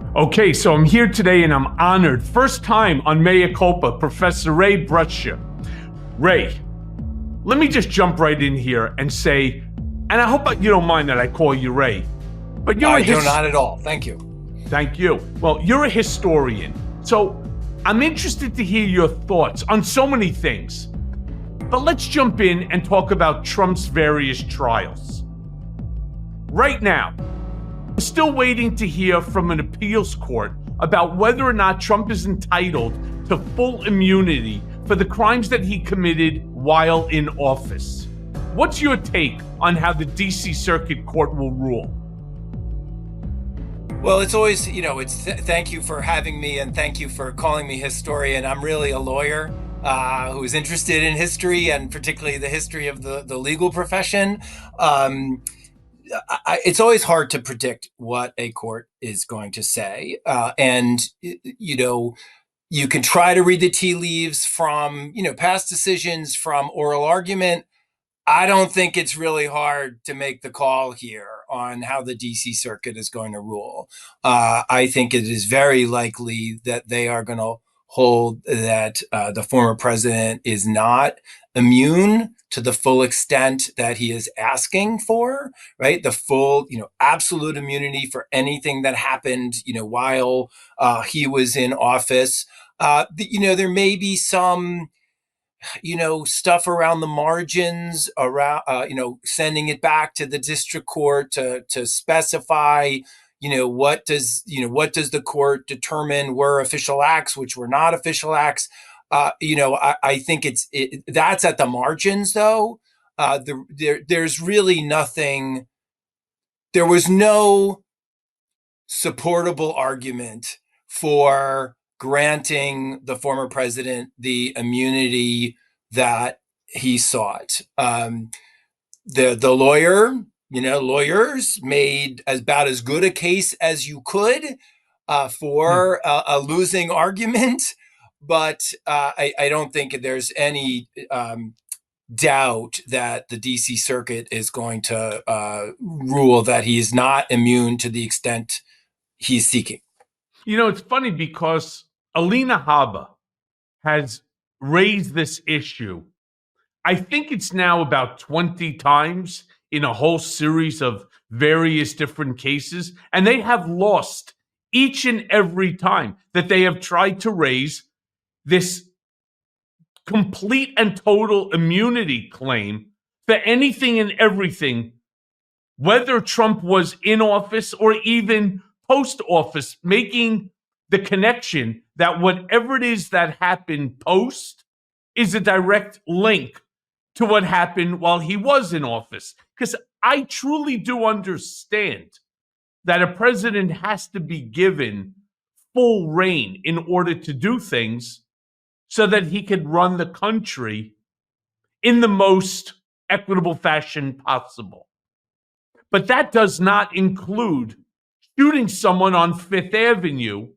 Okay, so I'm here today and I'm honored. First time on Mea Culpa, Professor Ray Brescia. Ray, let me just jump right in here and say, and I hope you don't mind that I call you Ray, but you're I do not at all. Thank you. Thank you. Well, you're a historian, so I'm interested to hear your thoughts on so many things. But let's jump in and talk about Trump's various trials. Right now, we're still waiting to hear from an appeals court about whether or not Trump is entitled to full immunity for the crimes that he committed while in office. What's your take on how the DC Circuit Court will rule? Well, it's always, thank you for having me and thank you for calling me historian. I'm really a lawyer who's interested in history and particularly the history of the legal profession. It's always hard to predict what a court is going to say. You can try to read the tea leaves from, past decisions, from oral argument. I don't think it's really hard to make the call here on how the DC Circuit is going to rule. I think it is very likely that they are going to hold that the former president is not immune to the full extent that he is asking for, right? The full, absolute immunity for anything that happened, while he was in office. There may be some, stuff around the margins, around, sending it back to the district court to specify, what does the court determine were official acts, which were not official acts. I think that's at the margins, though. There's really nothing. There was no supportable argument for granting the former president the immunity that he sought. The lawyers made about as good a case as you could for a losing argument. But I don't think there's any doubt that the DC Circuit is going to rule that he is not immune to the extent he's seeking. It's funny because Alina Habba has raised this issue. I think it's now about 20 times in a whole series of various different cases, and they have lost each and every time that they have tried to raise this complete and total immunity claim for anything and everything, whether Trump was in office or even post-office, making the connection that whatever it is that happened post is a direct link to what happened while he was in office. Because I truly do understand that a president has to be given full reign in order to do things so that he could run the country in the most equitable fashion possible. But that does not include shooting someone on Fifth Avenue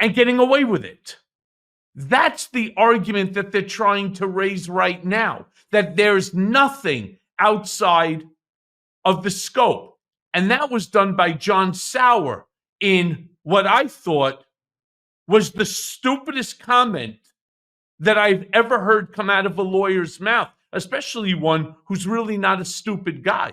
and getting away with it. That's the argument that they're trying to raise right now, that there's nothing outside of the scope. And that was done by John Sauer in what I thought was the stupidest comment that I've ever heard come out of a lawyer's mouth, especially one who's really not a stupid guy.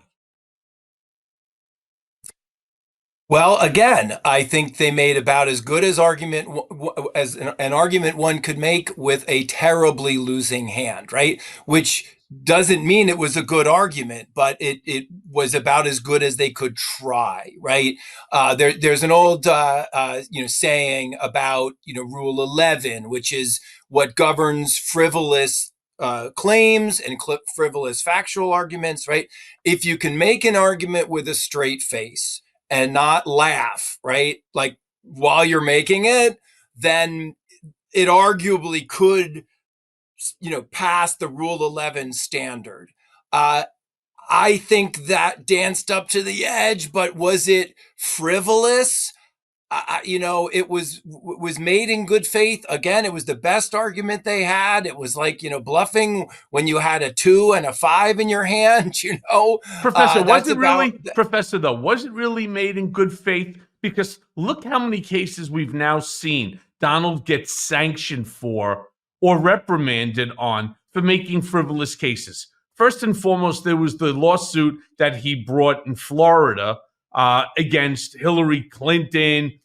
Well, again, I think they made about as good as an argument one could make with a terribly losing hand, right? Which doesn't mean it was a good argument, but it was about as good as they could try, right? There's an old saying about Rule 11, which is what governs frivolous claims and frivolous factual arguments, right? If you can make an argument with a straight face and not laugh, right? Like while you're making it, then it arguably could, pass the Rule 11 standard. I think that danced up to the edge, but was it frivolous? It was made in good faith. Again, it was the best argument they had. It was like, bluffing when you had a 2 and a 5 in your hand, Professor, was it really made in good faith because look how many cases we've now seen Donald gets sanctioned for or reprimanded on for making frivolous cases. First and foremost, there was the lawsuit that he brought in Florida against Hillary Clinton.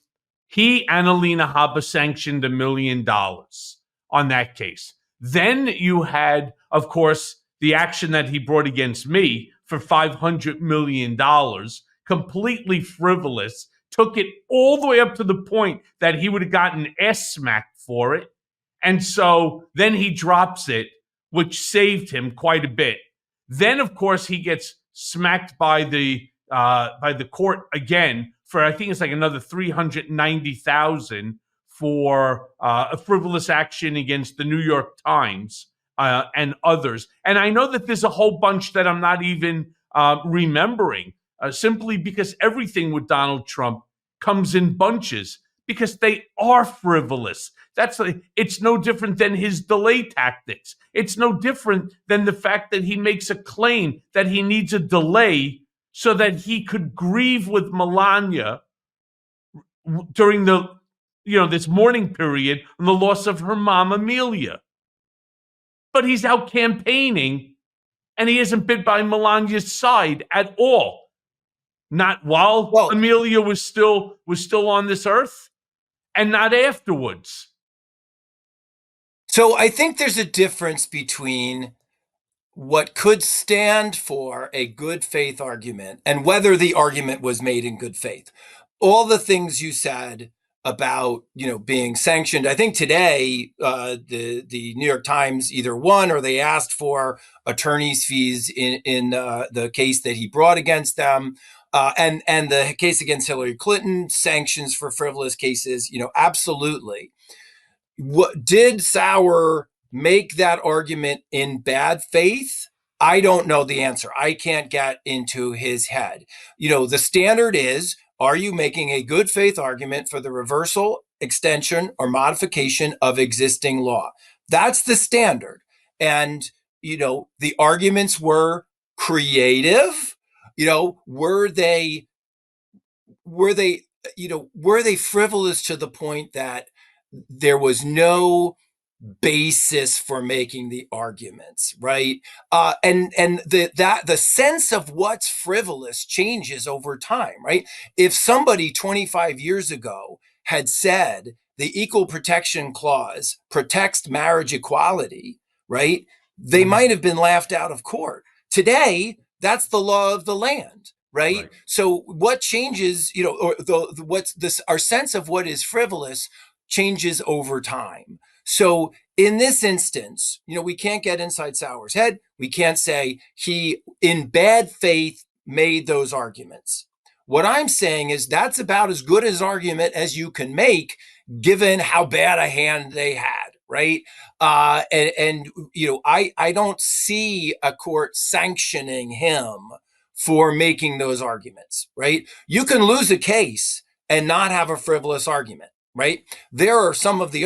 He and Alina Habba sanctioned $1 million on that case. Then you had, of course, the action that he brought against me for $500 million, completely frivolous, took it all the way up to the point that he would have gotten smacked for it. And so then he drops it, which saved him quite a bit. Then, of course, he gets smacked by the court again for, I think it's like another $390,000 for a frivolous action against the New York Times and others. And I know that there's a whole bunch that I'm not even remembering, simply because everything with Donald Trump comes in bunches because they are frivolous. It's no different than his delay tactics. It's no different than the fact that he makes a claim that he needs a delay so that he could grieve with Melania during this mourning period on the loss of her mom, Amelia. But he's out campaigning and he hasn't been by Melania's side at all. Not while Amelia was still on this earth, and not afterwards. So I think there's a difference between what could stand for a good faith argument and whether the argument was made in good faith. All the things you said about being sanctioned. I think today the New York Times either won or they asked for attorney's fees in the case that he brought against them. And the case against Hillary Clinton, sanctions for frivolous cases, absolutely. Did Sauer make that argument in bad faith? I don't know the answer. I can't get into his head. The standard is, are you making a good faith argument for the reversal, extension, or modification of existing law? That's the standard. And, the arguments were creative. Were they frivolous to the point that there was no basis for making the arguments, right? And the sense of what's frivolous changes over time, right? If somebody 25 years ago had said the Equal Protection Clause protects marriage equality, right? They might have been laughed out of court. Today, that's the law of the land. Right. So what changes, our sense of what is frivolous changes over time. So in this instance, we can't get inside Sauer's head. We can't say he, in bad faith, made those arguments. What I'm saying is that's about as good an argument as you can make, given how bad a hand they had. Right. I don't see a court sanctioning him for making those arguments, right? You can lose a case and not have a frivolous argument, right? There are some of the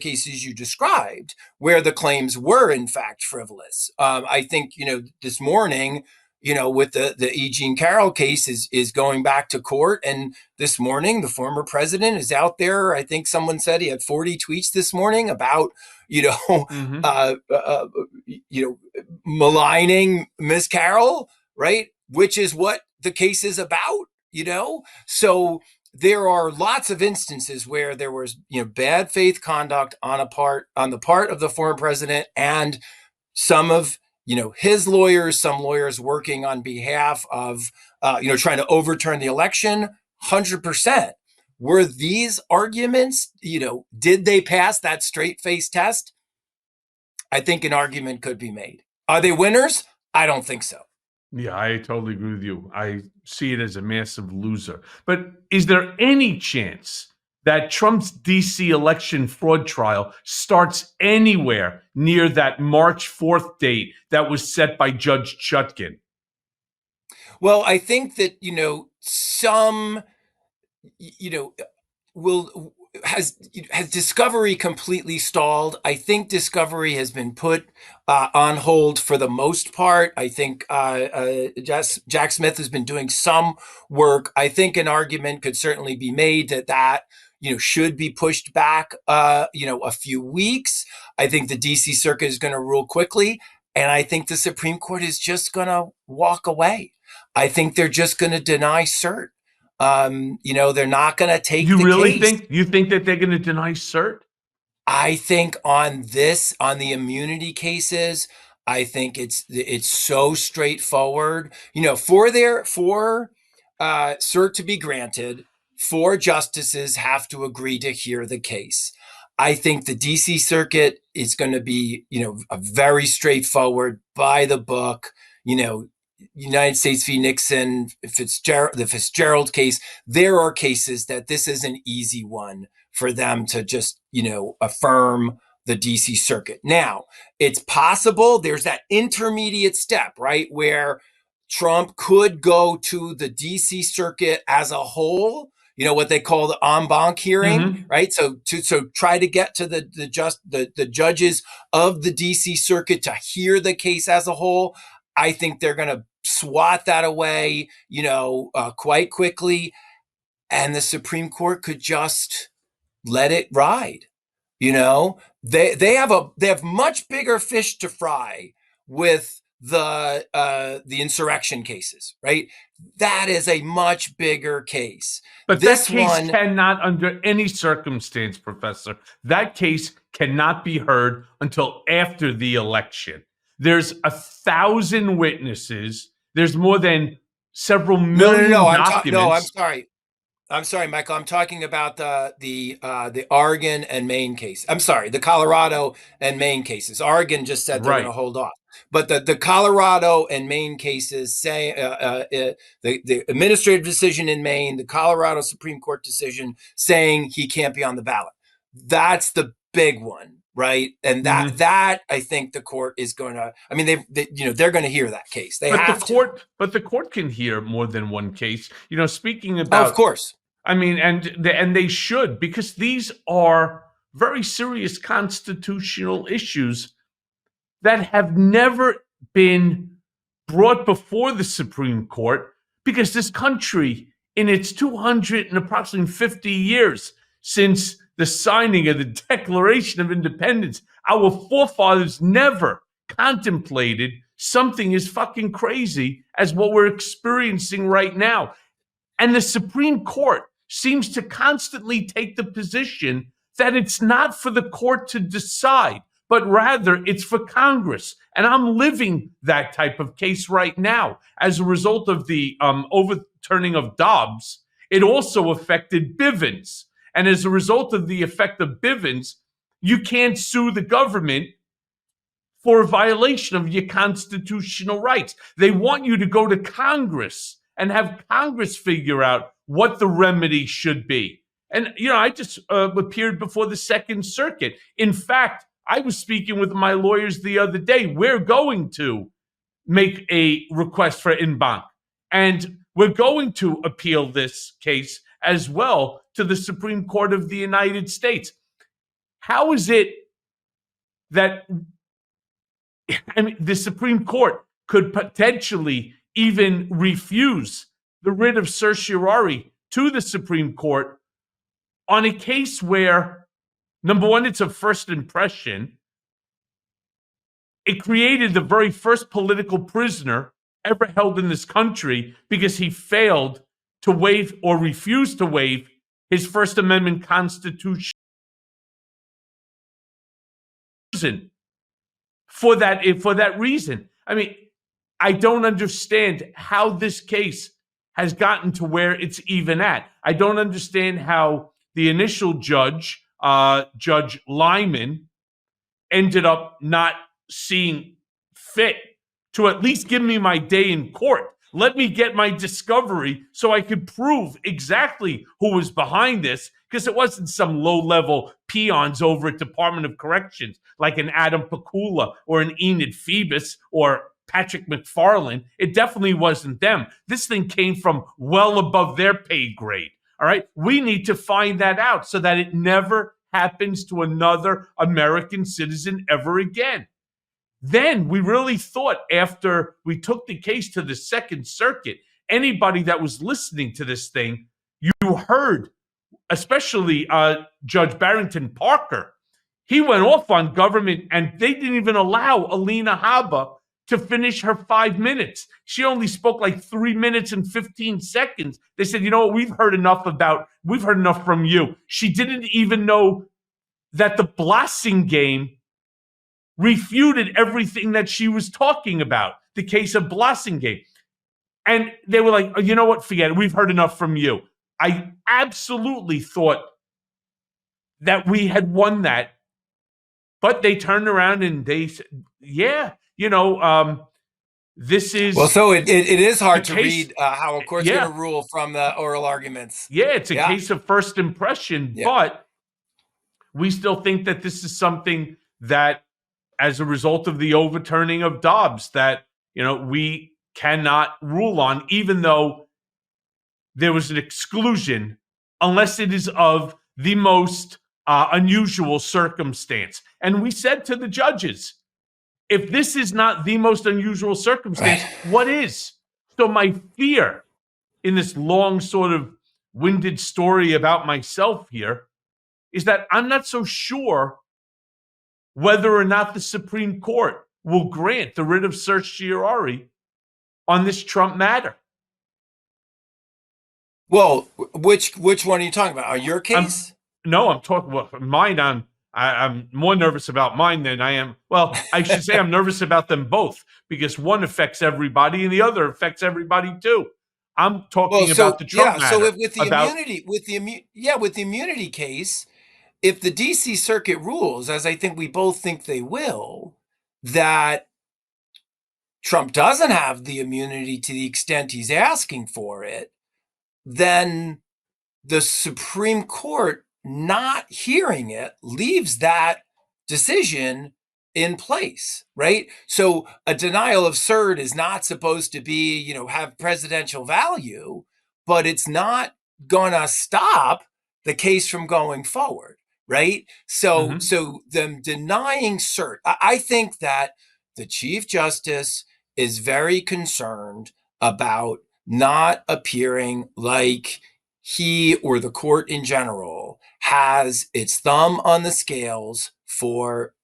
cases you described where the claims were in fact frivolous. I think, this morning, with the E. Jean Carroll case is going back to court. And this morning, the former president is out there. I think someone said he had 40 tweets this morning about, maligning Miss Carroll, right? Which is what the case is about, So there are lots of instances where there was, bad faith conduct on the part of the former president and some of, his lawyers, some lawyers working on behalf of, trying to overturn the election. 100%. Were these arguments, did they pass that straight face test? I think an argument could be made. Are they winners? I don't think so. Yeah, I totally agree with you. I see it as a massive loser. But is there any chance that Trump's DC election fraud trial starts anywhere near that March 4th date that was set by Judge Chutkan? Well, I think that, some, has discovery completely stalled? I think discovery has been put on hold for the most part. I think Jack Smith has been doing some work. I think an argument could certainly be made that should be pushed back a few weeks. I think the DC Circuit is going to rule quickly, and I think the Supreme Court is just going to walk away. I think they're just going to deny cert. They're not going to take the case. You really think? You think that they're going to deny cert? I think on the immunity cases, I think it's so straightforward. For cert to be granted, 4 justices have to agree to hear the case. I think the DC Circuit is going to be, a very straightforward, by the book, United States v. Nixon, the Fitzgerald case. There are cases that this is an easy one for them to just, affirm the DC Circuit. Now, it's possible there's that intermediate step, right, where Trump could go to the DC Circuit as a whole, what they call the en banc hearing, right? So try to get to the judges of the DC Circuit to hear the case as a whole. I think they're going to swat that away, quite quickly, and the Supreme Court could just let it ride. They have much bigger fish to fry with the insurrection cases, right? That is a much bigger case. But this case cannot, under any circumstance, Professor, that case cannot be heard until after the election. There's 1,000 witnesses. There's more than several million documents. I'm sorry, Michael. I'm talking about the Oregon and Maine case. I'm sorry, the Colorado and Maine cases. Oregon just said they're going to hold off, but the Colorado and Maine cases say the administrative decision in Maine, the Colorado Supreme Court decision saying he can't be on the ballot. That's the big one, right? And that I think the court is going to. I mean, they're going to hear that case. But the court can hear more than one case. Speaking about, of course. I mean, and they should, because these are very serious constitutional issues that have never been brought before the Supreme Court, because this country, in its 250 years since the signing of the Declaration of Independence, our forefathers never contemplated something as fucking crazy as what we're experiencing right now. And the Supreme Court seems to constantly take the position that it's not for the court to decide, but rather it's for Congress. And I'm living that type of case right now. As a result of the overturning of Dobbs, it also affected Bivens. And as a result of the effect of Bivens, you can't sue the government for a violation of your constitutional rights. They want you to go to Congress and have Congress figure out what the remedy should be. And, I just appeared before the Second Circuit. In fact, I was speaking with my lawyers the other day. We're going to make a request for en banc. And we're going to appeal this case as well to the Supreme Court of the United States. How is it that the Supreme Court could potentially even refuse the writ of certiorari to the Supreme Court on a case where, number one, it's a first impression. It created the very first political prisoner ever held in this country because he failed to waive or refused to waive his First Amendment Constitution. For that reason. I mean, I don't understand how this case has gotten to where it's even at. I don't understand how the initial judge, Judge Lyman, ended up not seeing fit to at least give me my day in court. Let me get my discovery so I could prove exactly who was behind this, because it wasn't some low-level peons over at Department of Corrections like an Adam Pakula or an Enid Phoebus or Patrick McFarland. It definitely wasn't them. This thing came from well above their pay grade. All right. We need to find that out so that it never happens to another American citizen ever again. Then we really thought, after we took the case to the Second Circuit, anybody that was listening to this thing, you heard, especially Judge Barrington Parker, he went off on government, and they didn't even allow Alina Habba to finish her 5 minutes. She only spoke like 3 minutes and 15 seconds. They said, you know what, we've heard enough from you. She didn't even know that the Blassing game refuted everything that she was talking about, the case of Blassing game. And they were like, oh, you know what, forget it. We've heard enough from you. I absolutely thought that we had won that. But they turned around and they said, yeah, this is... Well, so it is hard to read how a court's going to rule from the oral arguments. Yeah, it's a case of first impression, but we still think that this is something that, as a result of the overturning of Dobbs, that, we cannot rule on, even though there was an exclusion, unless it is of the most unusual circumstance. And we said to the judges, if this is not the most unusual circumstance, what is? So my fear in this long sort of winded story about myself here is that I'm not so sure whether or not the Supreme Court will grant the writ of certiorari on this Trump matter. Well, which one are you talking about? Your case? I'm talking about mine. I'm more nervous about mine than I am. Well, I should say I'm nervous about them both, because one affects everybody and the other affects everybody too. I'm talking about the Trump matter. So with the immunity case, if the DC Circuit rules, as I think we both think they will, that Trump doesn't have the immunity to the extent he's asking for it, then the Supreme Court not hearing it leaves that decision in place, right? So a denial of cert is not supposed to be, have presidential value, but it's not gonna stop the case from going forward, right? So them denying cert, I think that the Chief Justice is very concerned about not appearing like he or the court in general has its thumb on the scales for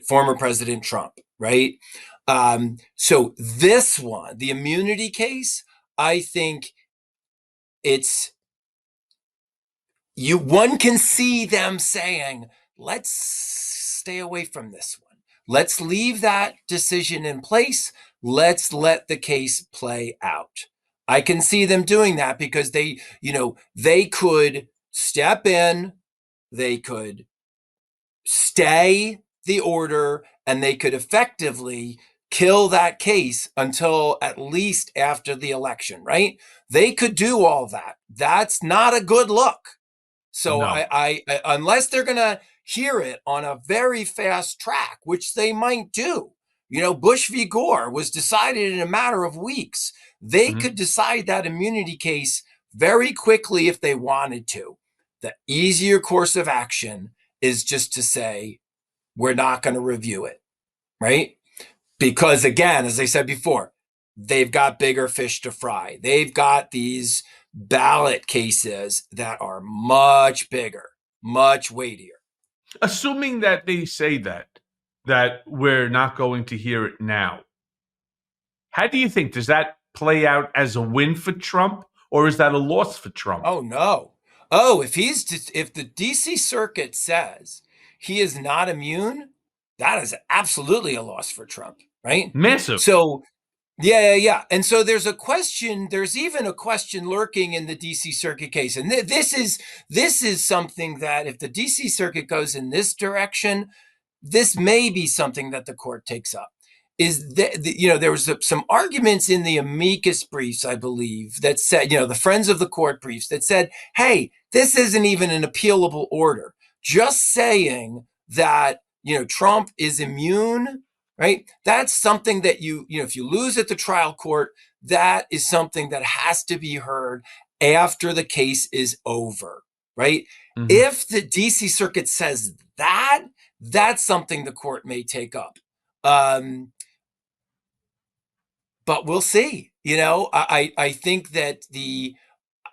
former President Trump, right? So this one, the immunity case, I think one can see them saying, let's stay away from this one. Let's leave that decision in place. Let's let the case play out. I can see them doing that because they could step in, they could stay the order, and they could effectively kill that case until at least after the election, right? They could do all that. That's not a good look. So no. I unless they're going to hear it on a very fast track, which they might do. Bush v. Gore was decided in a matter of weeks. They could decide that immunity case very quickly if they wanted to. The easier course of action is just to say, we're not going to review it, right? Because again, as I said before, they've got bigger fish to fry. They've got these ballot cases that are much bigger, much weightier. Assuming that they say that we're not going to hear it now, how do you think, does that play out as a win for Trump, or is that a loss for Trump? Oh, no. Oh, if the DC Circuit says he is not immune, that is absolutely a loss for Trump, right? Massive. So, yeah. And so there's even a question lurking in the DC Circuit case. And this is something that if the DC Circuit goes in this direction, this may be something that the court takes up. Is that, there was some arguments in the amicus briefs, I believe, that said, the friends of the court briefs that said, hey, this isn't even an appealable order. Just saying that, Trump is immune, right? That's something that if you lose at the trial court, that is something that has to be heard after the case is over, right? Mhm. If the DC Circuit says that, that's something the court may take up. But we'll see. I think that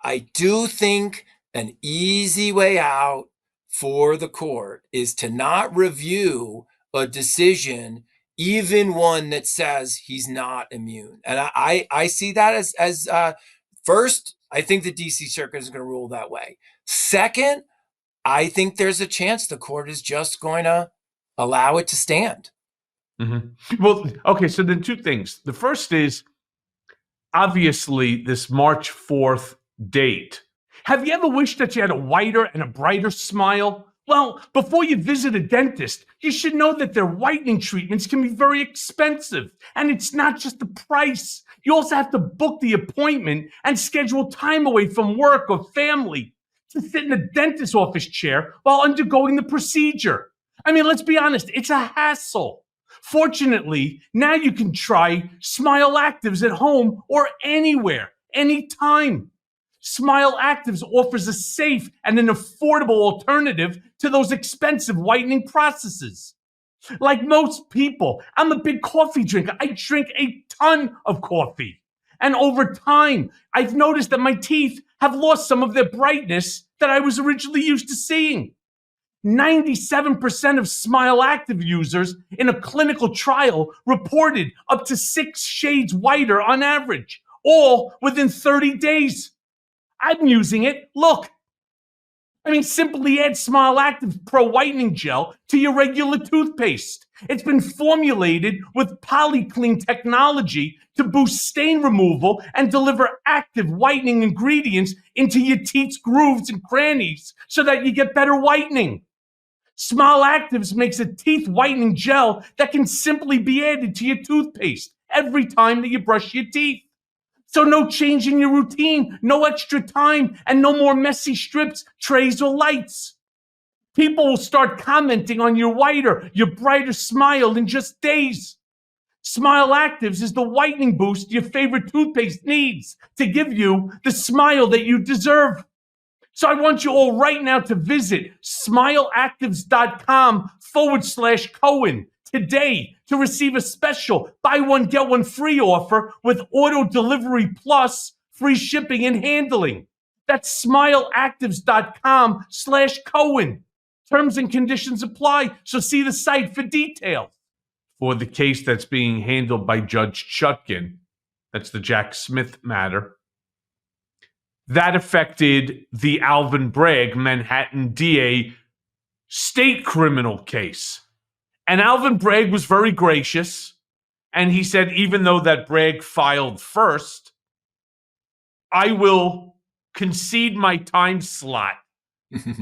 I do think an easy way out for the court is to not review a decision, even one that says he's not immune. And I see that as first, I think the DC Circuit is going to rule that way. Second, I think there's a chance the court is just going to allow it to stand. Mm-hmm. Well, okay, so then two things. The first is, obviously, this March 4th date. Have you ever wished that you had a whiter and a brighter smile? Well, before you visit a dentist, you should know that their whitening treatments can be very expensive. And it's not just the price. You also have to book the appointment and schedule time away from work or family to sit in a dentist's office chair while undergoing the procedure. I mean, let's be honest, it's a hassle. Fortunately, now you can try Smileactives at home or anywhere, anytime. Smileactives offers a safe and an affordable alternative to those expensive whitening processes. Like most people, I'm a big coffee drinker. I drink a ton of coffee. And over time, I've noticed that my teeth have lost some of their brightness that I was originally used to seeing. 97% of Smileactive users in a clinical trial reported up to 6 shades whiter on average, all within 30 days. I'm using it. Look. I mean, simply add Smileactive Pro Whitening Gel to your regular toothpaste. It's been formulated with polyclean technology to boost stain removal and deliver active whitening ingredients into your teeth's grooves and crannies so that you get better whitening. Smileactives makes a teeth whitening gel that can simply be added to your toothpaste every time that you brush your teeth. So no change in your routine, no extra time, and no more messy strips, trays, or lights. People will start commenting on your whiter, your brighter smile in just days. Smileactives is the whitening boost your favorite toothpaste needs to give you the smile that you deserve. So I want you all right now to visit smileactives.com/Cohen today to receive a special buy one, get one free offer with auto delivery plus free shipping and handling. That's smileactives.com/Cohen. Terms and conditions apply, so see the site for details. For the case that's being handled by Judge Chutkin, that's the Jack Smith matter, that affected the Alvin Bragg Manhattan DA state criminal case. And Alvin Bragg was very gracious. And he said, even though that Bragg filed first, I will concede my time slot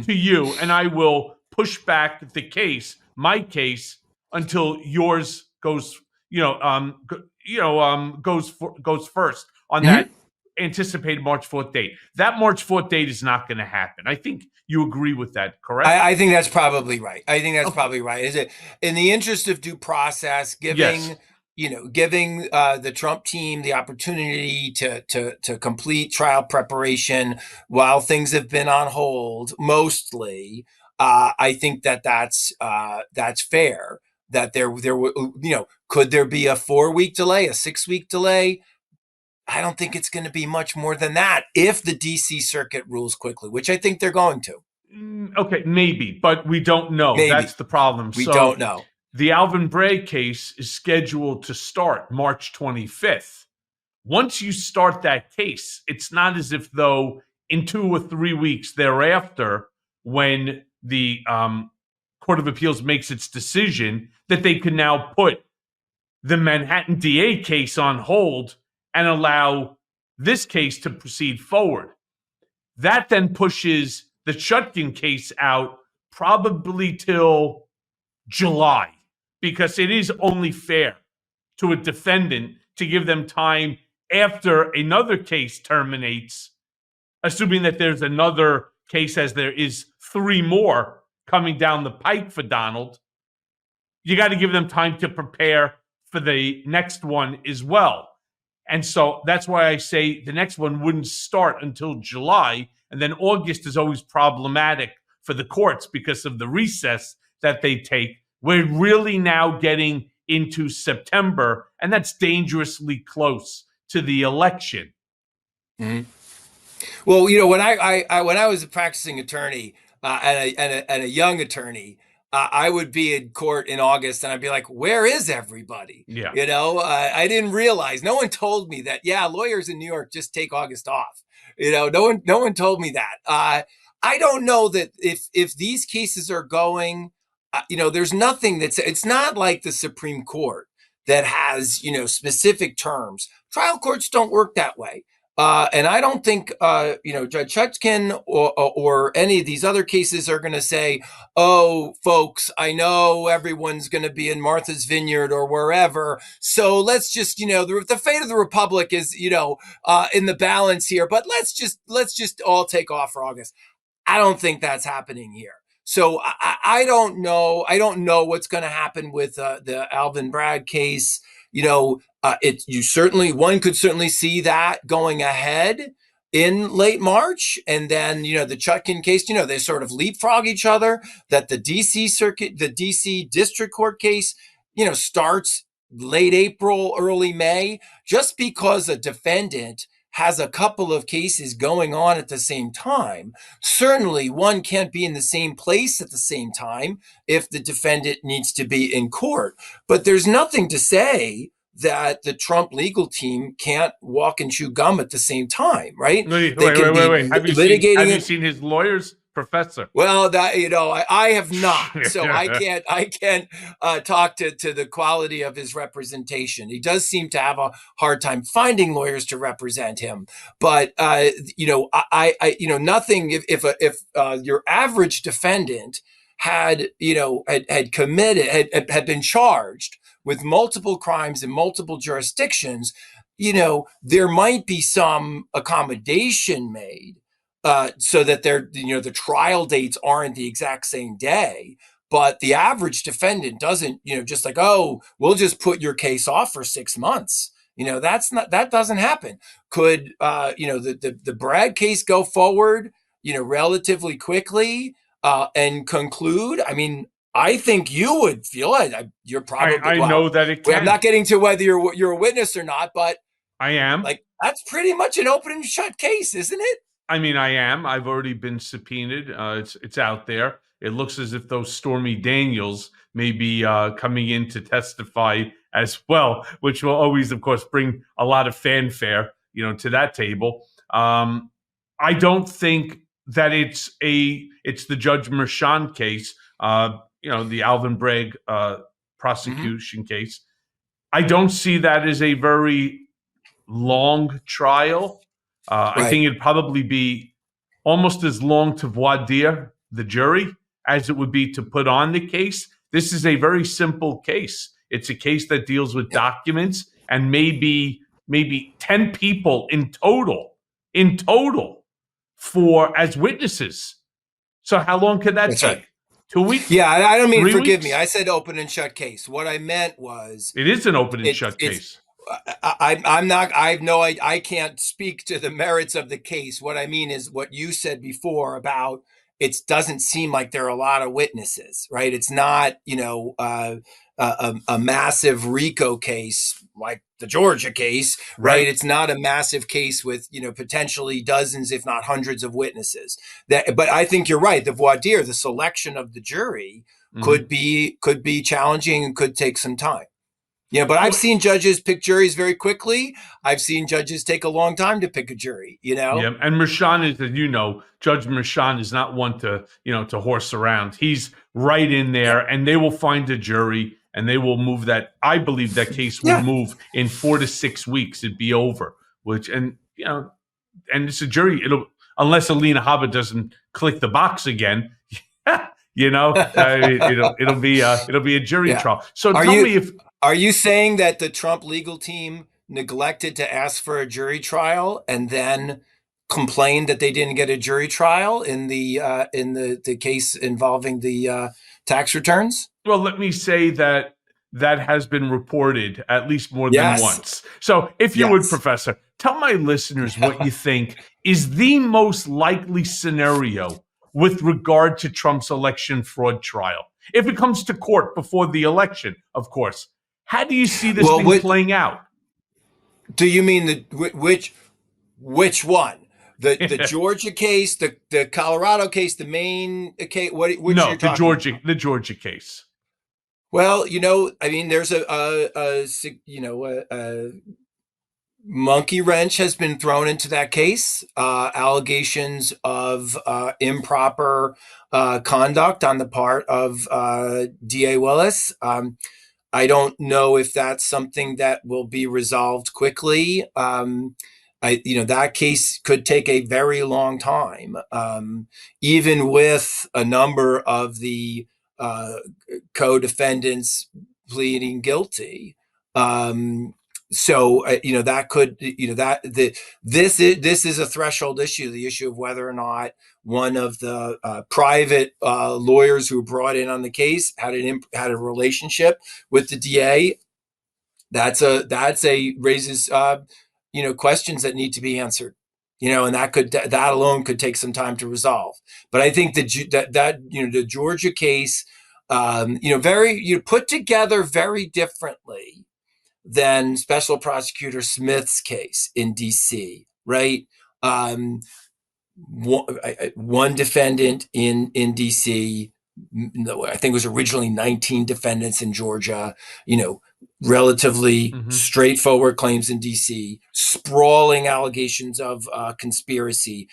to you, and I will push back the case, my case, until yours goes, goes first on that anticipated March 4th date. That March 4th date is not going to happen. I think you agree with that, correct? I think that's probably right. Probably right. Is it in the interest of due process, giving the Trump team the opportunity to complete trial preparation while things have been on hold, mostly. I think that's fair. That there could there be a 4-week delay, a 6-week delay? I don't think it's going to be much more than that if the DC Circuit rules quickly, which I think they're going to. Okay, maybe, but we don't know. Maybe. That's the problem. We don't know. The Alvin Bragg case is scheduled to start March 25th. Once you start that case, it's not as if though in 2 or 3 weeks thereafter, when the Court of Appeals makes its decision, that they can now put the Manhattan DA case on hold and allow this case to proceed forward. That then pushes the Chutkin case out probably till July, because it is only fair to a defendant to give them time after another case terminates, assuming that there's another case, as there is 3 more coming down the pike for Donald. You got to give them time to prepare for the next one as well. And so that's why I say the next one wouldn't start until July. And then August is always problematic for the courts because of the recess that they take. We're really now getting into September, and that's dangerously close to the election. Mm-hmm. Well, when I was a practicing attorney and a young attorney, I would be in court in August, and I'd be like, "Where is everybody?" Yeah. I didn't realize. No one told me that. Yeah, lawyers in New York just take August off. No one told me that. I don't know that if these cases are going, there's nothing it's not like the Supreme Court that has specific terms. Trial courts don't work that way. And I don't think, Judge Chutkin or any of these other cases are going to say, "Oh, folks, I know everyone's going to be in Martha's Vineyard or wherever, so let's just, the fate of the Republic is, in the balance here, but let's just all take off for August." I don't think that's happening here. So I don't know. I don't know what's going to happen with the Alvin Bragg case. One could certainly see that going ahead in late March, and then the Chutkin case. They sort of leapfrog each other. That the D.C. Circuit, the D.C. District Court case, starts late April, early May, just because a defendant has a couple of cases going on at the same time. Certainly, one can't be in the same place at the same time if the defendant needs to be in court. But there's nothing to say that the Trump legal team can't walk and chew gum at the same time, right? Wait. Have you seen his lawyers, Professor? Well, I have not, so I can't talk to the quality of his representation. He does seem to have a hard time finding lawyers to represent him, but nothing. If your average defendant had been charged with multiple crimes in multiple jurisdictions, there might be some accommodation made. So that the trial dates aren't the exact same day, but the average defendant doesn't, just like, "Oh, we'll just put your case off for 6 months." That doesn't happen. Could, the Bragg case go forward, relatively quickly, and conclude? I mean, I think you would feel it. You're probably. I know that it can. I'm not getting to whether you're a witness or not, but I am. Like, that's pretty much an open and shut case, isn't it? I mean, I am. I've already been subpoenaed. It's out there. It looks as if those Stormy Daniels may be coming in to testify as well, which will always, of course, bring a lot of fanfare, to that table. I don't think that it's the Judge Merchan case, the Alvin Bragg prosecution case. I don't see that as a very long trial. Right. I think it'd probably be almost as long to voir dire the jury as it would be to put on the case. This is a very simple case. It's a case that deals with documents and maybe 10 people in total for as witnesses. So how long could that That's take? right. 2 weeks? Yeah, I don't mean, 3 forgive weeks? me. I said open and shut case. What I meant was, It is an open and shut case. I can't speak to the merits of the case. What I mean is what you said before about it doesn't seem like there are a lot of witnesses, right? It's not, a massive RICO case like the Georgia case, right? It's not a massive case with, potentially dozens, if not hundreds of witnesses. But I think you're right. The voir dire, the selection of the jury could be challenging and could take some time. Yeah, but I've seen judges pick juries very quickly. I've seen judges take a long time to pick a jury, Yeah, and Merchan is, Judge Merchan is not one to, to horse around. He's right in there, and they will find a jury, and they will move that. I believe that case would move in 4 to 6 weeks. It'd be over. And it's a jury. Unless Alina Habba doesn't click the box again, it'll be a jury trial. So tell me if. Are you saying that the Trump legal team neglected to ask for a jury trial and then complained that they didn't get a jury trial in the case involving the tax returns? Well, let me say that that has been reported at least more than Yes. once. So if you would, Professor, tell my listeners what you think is the most likely scenario with regard to Trump's election fraud trial. If it comes to court before the election, of course. How do you see this thing playing out? Do you mean which one? The Georgia case, the Colorado case, the Maine case? Which you're talking about? The Georgia case. Well, I mean, there's a monkey wrench has been thrown into that case. Allegations of improper conduct on the part of DA Willis. I don't know if that's something that will be resolved quickly. That case could take a very long time, even with a number of the co-defendants pleading guilty. That could, this is a threshold issue, the issue of whether or not one of the private lawyers who were brought in on the case had a relationship with the DA. That's raises questions that need to be answered. And that alone could take some time to resolve. But I think the Georgia case, put together very differently than Special Prosecutor Smith's case in D.C., right? One defendant in D.C., I think it was originally 19 defendants in Georgia, relatively straightforward claims in D.C., sprawling allegations of conspiracy.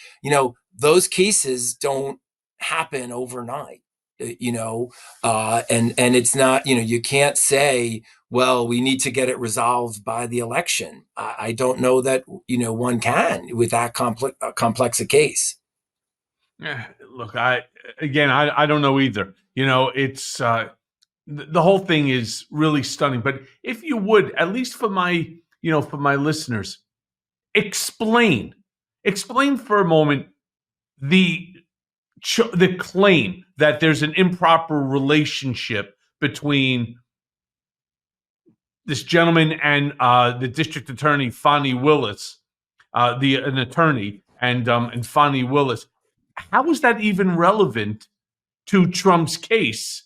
Those cases don't happen overnight. And it's not, you can't say, well, we need to get it resolved by the election. I don't know that, one can with that complex a case. Look, I don't know either. It's the whole thing is really stunning. But if you would, at least for my listeners, explain for a moment the claim that there's an improper relationship between this gentleman and the district attorney, Fani Willis, an attorney, and Fani Willis. How is that even relevant to Trump's case?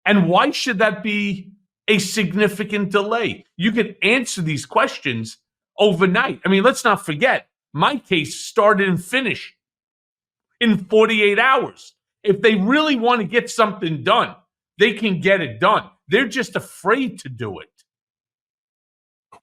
And why should that be a significant delay? You could answer these questions overnight. I mean, let's not forget, my case started and finished in 48 hours. If they really want to get something done, they can get it done. They're just afraid to do it.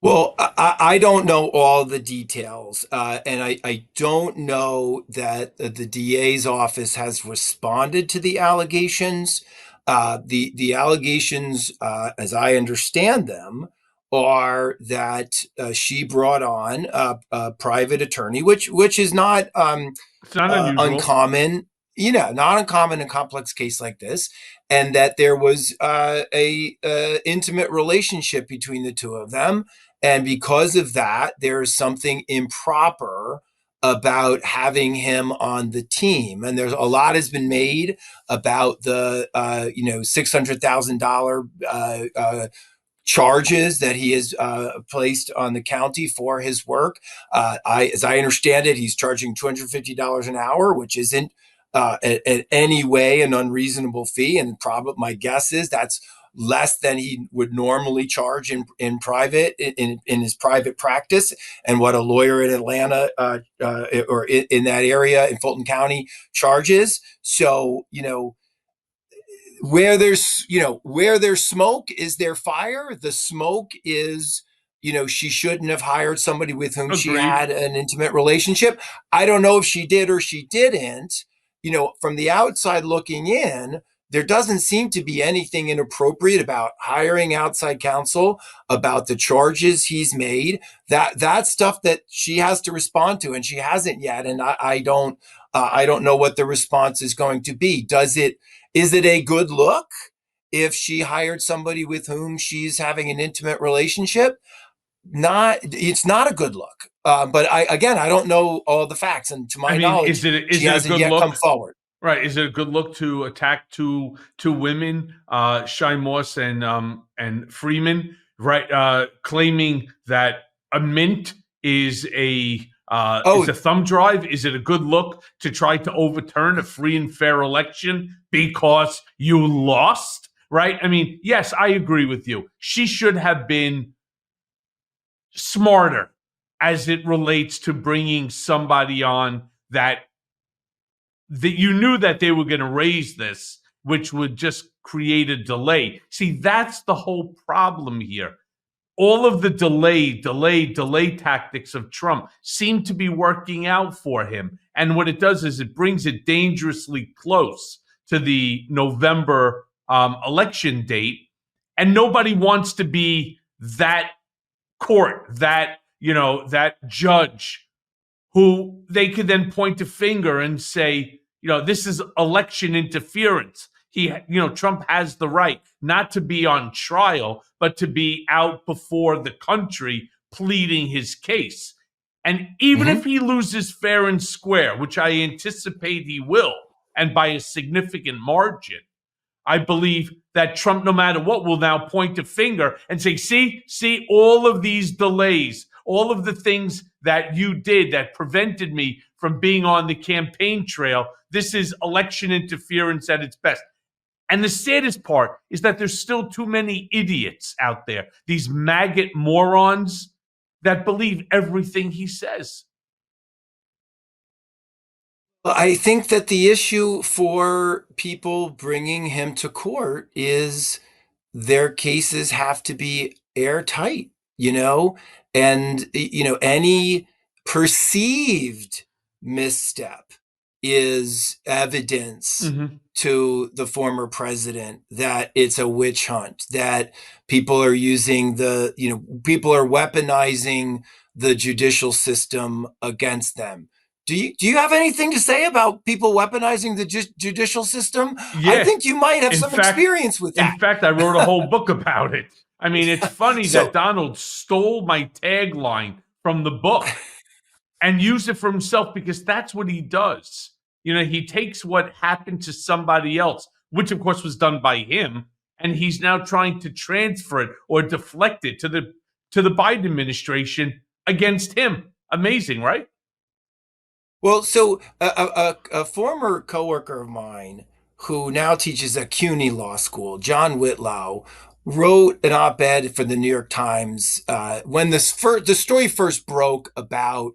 Well, I don't know all the details, and I don't know that the DA's office has responded to the allegations. The allegations, as I understand them, are that she brought on a private attorney, which is not it's not uncommon. Not uncommon in a complex case like this, and that there was a intimate relationship between the two of them. And because of that, there is something improper about having him on the team. And there's a lot has been made about the $600,000 charges that he has placed on the county for his work. As I understand it, he's charging $250 an hour, which isn't in any way an unreasonable fee. And my guess is that's less than he would normally charge in private, in his private practice, and what a lawyer in Atlanta or in that area in Fulton County charges. So, where there's smoke, is there fire? The smoke is, she shouldn't have hired somebody with whom she had an intimate relationship. I don't know if she did or she didn't. From the outside looking in, there doesn't seem to be anything inappropriate about hiring outside counsel, about the charges he's made. That's stuff that she has to respond to, and she hasn't yet. And I don't know what the response is going to be. Is it a good look if she hired somebody with whom she's having an intimate relationship? It's not a good look. But I don't know all the facts, and to my knowledge, she hasn't yet come forward. Right. Is it a good look to attack two women, Shy Moss and Freeman, right? Claiming that a mint is Oh, a thumb drive? Is it a good look to try to overturn a free and fair election because you lost? Right? I mean, yes, I agree with you. She should have been smarter as it relates to bringing somebody on that you knew that they were going to raise this, which would just create a delay. See, that's the whole problem here. All of the delay tactics of Trump seem to be working out for him. And what it does is it brings it dangerously close to the November election date. And nobody wants to be that court, that judge who they could then point a finger and say, this is election interference. Trump has the right not to be on trial, but to be out before the country pleading his case. And even if he loses fair and square, which I anticipate he will, and by a significant margin, I believe that Trump, no matter what, will now point a finger and say, see, all of these delays, all of the things that you did that prevented me from being on the campaign trail, this is election interference at its best. And the saddest part is that there's still too many idiots out there, these maggot morons that believe everything he says. I think that the issue for people bringing him to court is their cases have to be airtight, and any perceived misstep is evidence Mm-hmm. to the former president that it's a witch hunt, that people are using people are weaponizing the judicial system against them. Do you have anything to say about people weaponizing the judicial system? I Yeah. think you might have In some fact, experience with in that. fact, I wrote a whole book about it. I mean, it's funny that So Donald stole my tagline from the book and used it for himself because that's what he does. He takes what happened to somebody else, which of course was done by him, and he's now trying to transfer it or deflect it to the Biden administration against him. Amazing, right? Well, so a former coworker of mine who now teaches at CUNY Law School, John Whitlow, wrote an op-ed for the New York Times when the story first broke about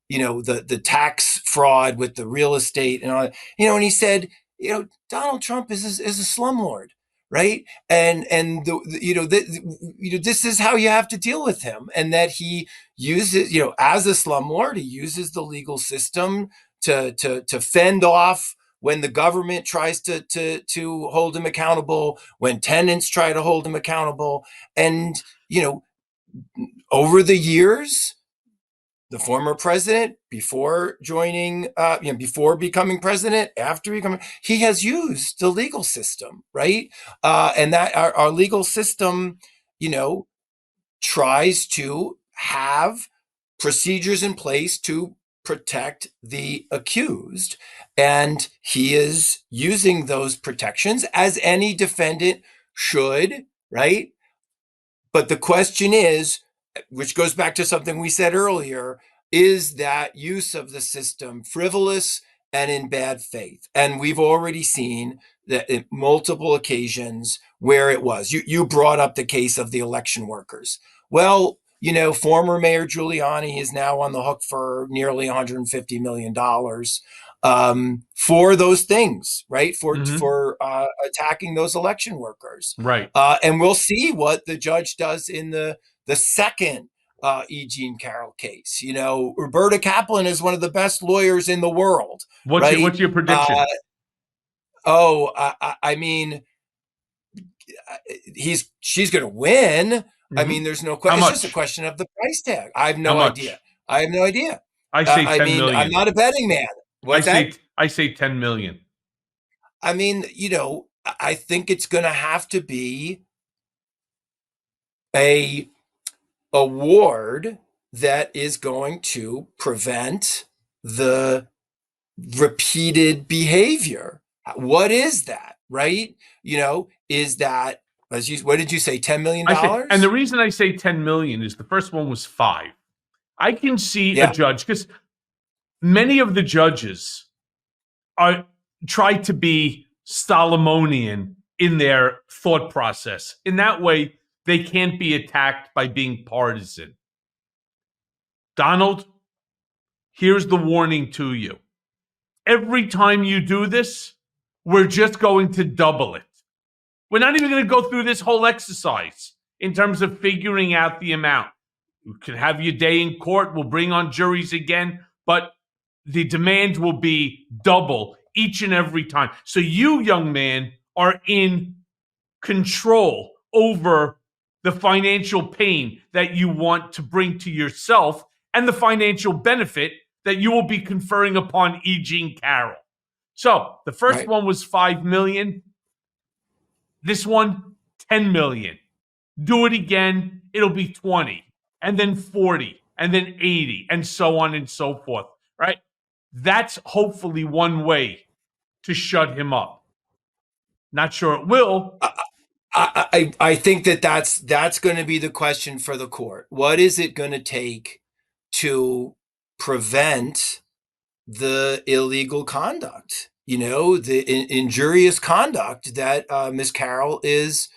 the tax fraud with the real estate and all that, and he said, Donald Trump is a slumlord, right? And this is how you have to deal with him, and that he uses, as a slumlord, he uses the legal system to fend off when the government tries to hold him accountable, when tenants try to hold him accountable. And over the years, the former president, before joining, before becoming president, after becoming, he has used the legal system, right? And that our legal system, tries to have procedures in place to protect the accused. And he is using those protections as any defendant should, right? But the question is, which goes back to something we said earlier, is that use of the system frivolous and in bad faith? And we've already seen that in multiple occasions where it was. You brought up the case of the election workers. Well, former Mayor Giuliani is now on the hook for nearly $150 million for those things, right? For Mm-hmm. for attacking those election workers. Right. And we'll see what the judge does in the second E. Jean Carroll case. Roberta Kaplan is one of the best lawyers in the world, What's your right? what's your prediction? I mean, she's going to win. I Mm-hmm. mean, there's no How question. It's just a much? question of the price tag. I have How no idea. much? I have no idea. I say I 10 mean, I'm million. not a betting man. I What's say that? I say 10 million. I mean, I think it's going to have to be a award that is going to prevent the repeated behavior. What is that, right? Is that, what did you say, $10 million? I say, and the reason I say 10 million is the first one was 5. I can see a judge, because many of the judges try to be Solomonian in their thought process. In that way, they can't be attacked by being partisan. Donald, here's the warning to you. Every time you do this, we're just going to double it. We're not even going to go through this whole exercise in terms of figuring out the amount. You can have your day in court. We'll bring on juries again, but the demand will be double each and every time. So you, young man, are in control over the financial pain that you want to bring to yourself and the financial benefit that you will be conferring upon E. Jean Carroll. So the first one was 5 million. This one, 10 million. Do it again, it'll be 20, and then 40, and then 80, and so on and so forth, right? That's hopefully one way to shut him up. Not sure it will. I think that's going to be the question for the court. What is it going to take to prevent the illegal conduct, the injurious conduct that Ms. Carroll is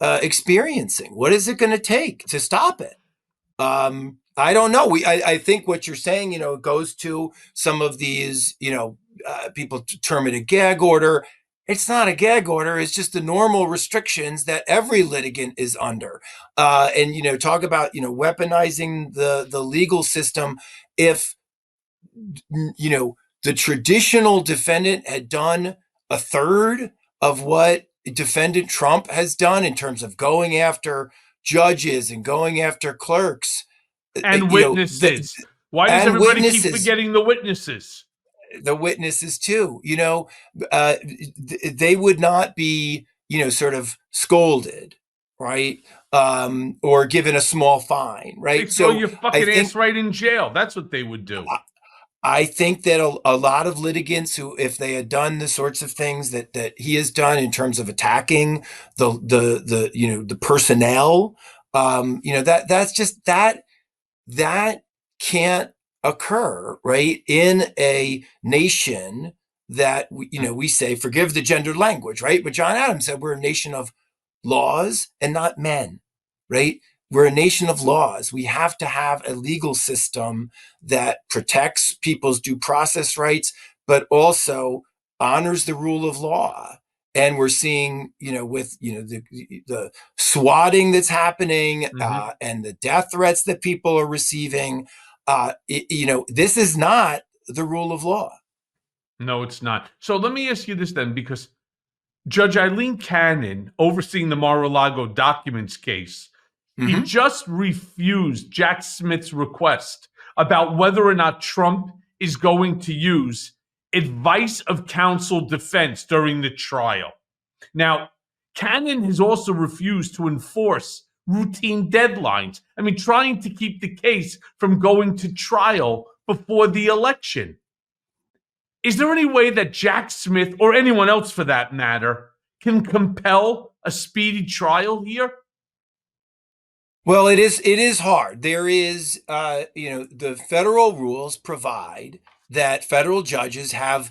experiencing? What is it going to take to stop it? I don't know. I think what you're saying, goes to some of these, people term it a gag order. It's not a gag order. It's just the normal restrictions that every litigant is under. And, talk about, weaponizing the legal system. If, the traditional defendant had done a third of what defendant Trump has done in terms of going after judges and going after clerks. And witnesses. Why does everybody keep forgetting the witnesses? The witnesses too, they would not be, sort of scolded, right? Or given a small fine, right? They throw your fucking ass right in jail. That's what they would do. I think that a lot of litigants who, if they had done the sorts of things that he has done in terms of attacking the personnel, that's just that can't occur, right? In a nation that we say, forgive the gendered language, right? But John Adams said we're a nation of laws and not men, right? We're a nation of laws. We have to have a legal system that protects people's due process rights, but also honors the rule of law. And we're seeing, with the swatting that's happening, and the death threats that people are receiving, this is not the rule of law. No, it's not. So let me ask you this then, because Judge Eileen Cannon, overseeing the Mar-a-Lago documents case, he just refused Jack Smith's request about whether or not Trump is going to use advice of counsel defense during the trial. Now, Cannon has also refused to enforce routine deadlines. I mean, trying to keep the case from going to trial before the election. Is there any way that Jack Smith, or anyone else for that matter, can compel a speedy trial here? Well, it is hard. There is, the federal rules provide that federal judges have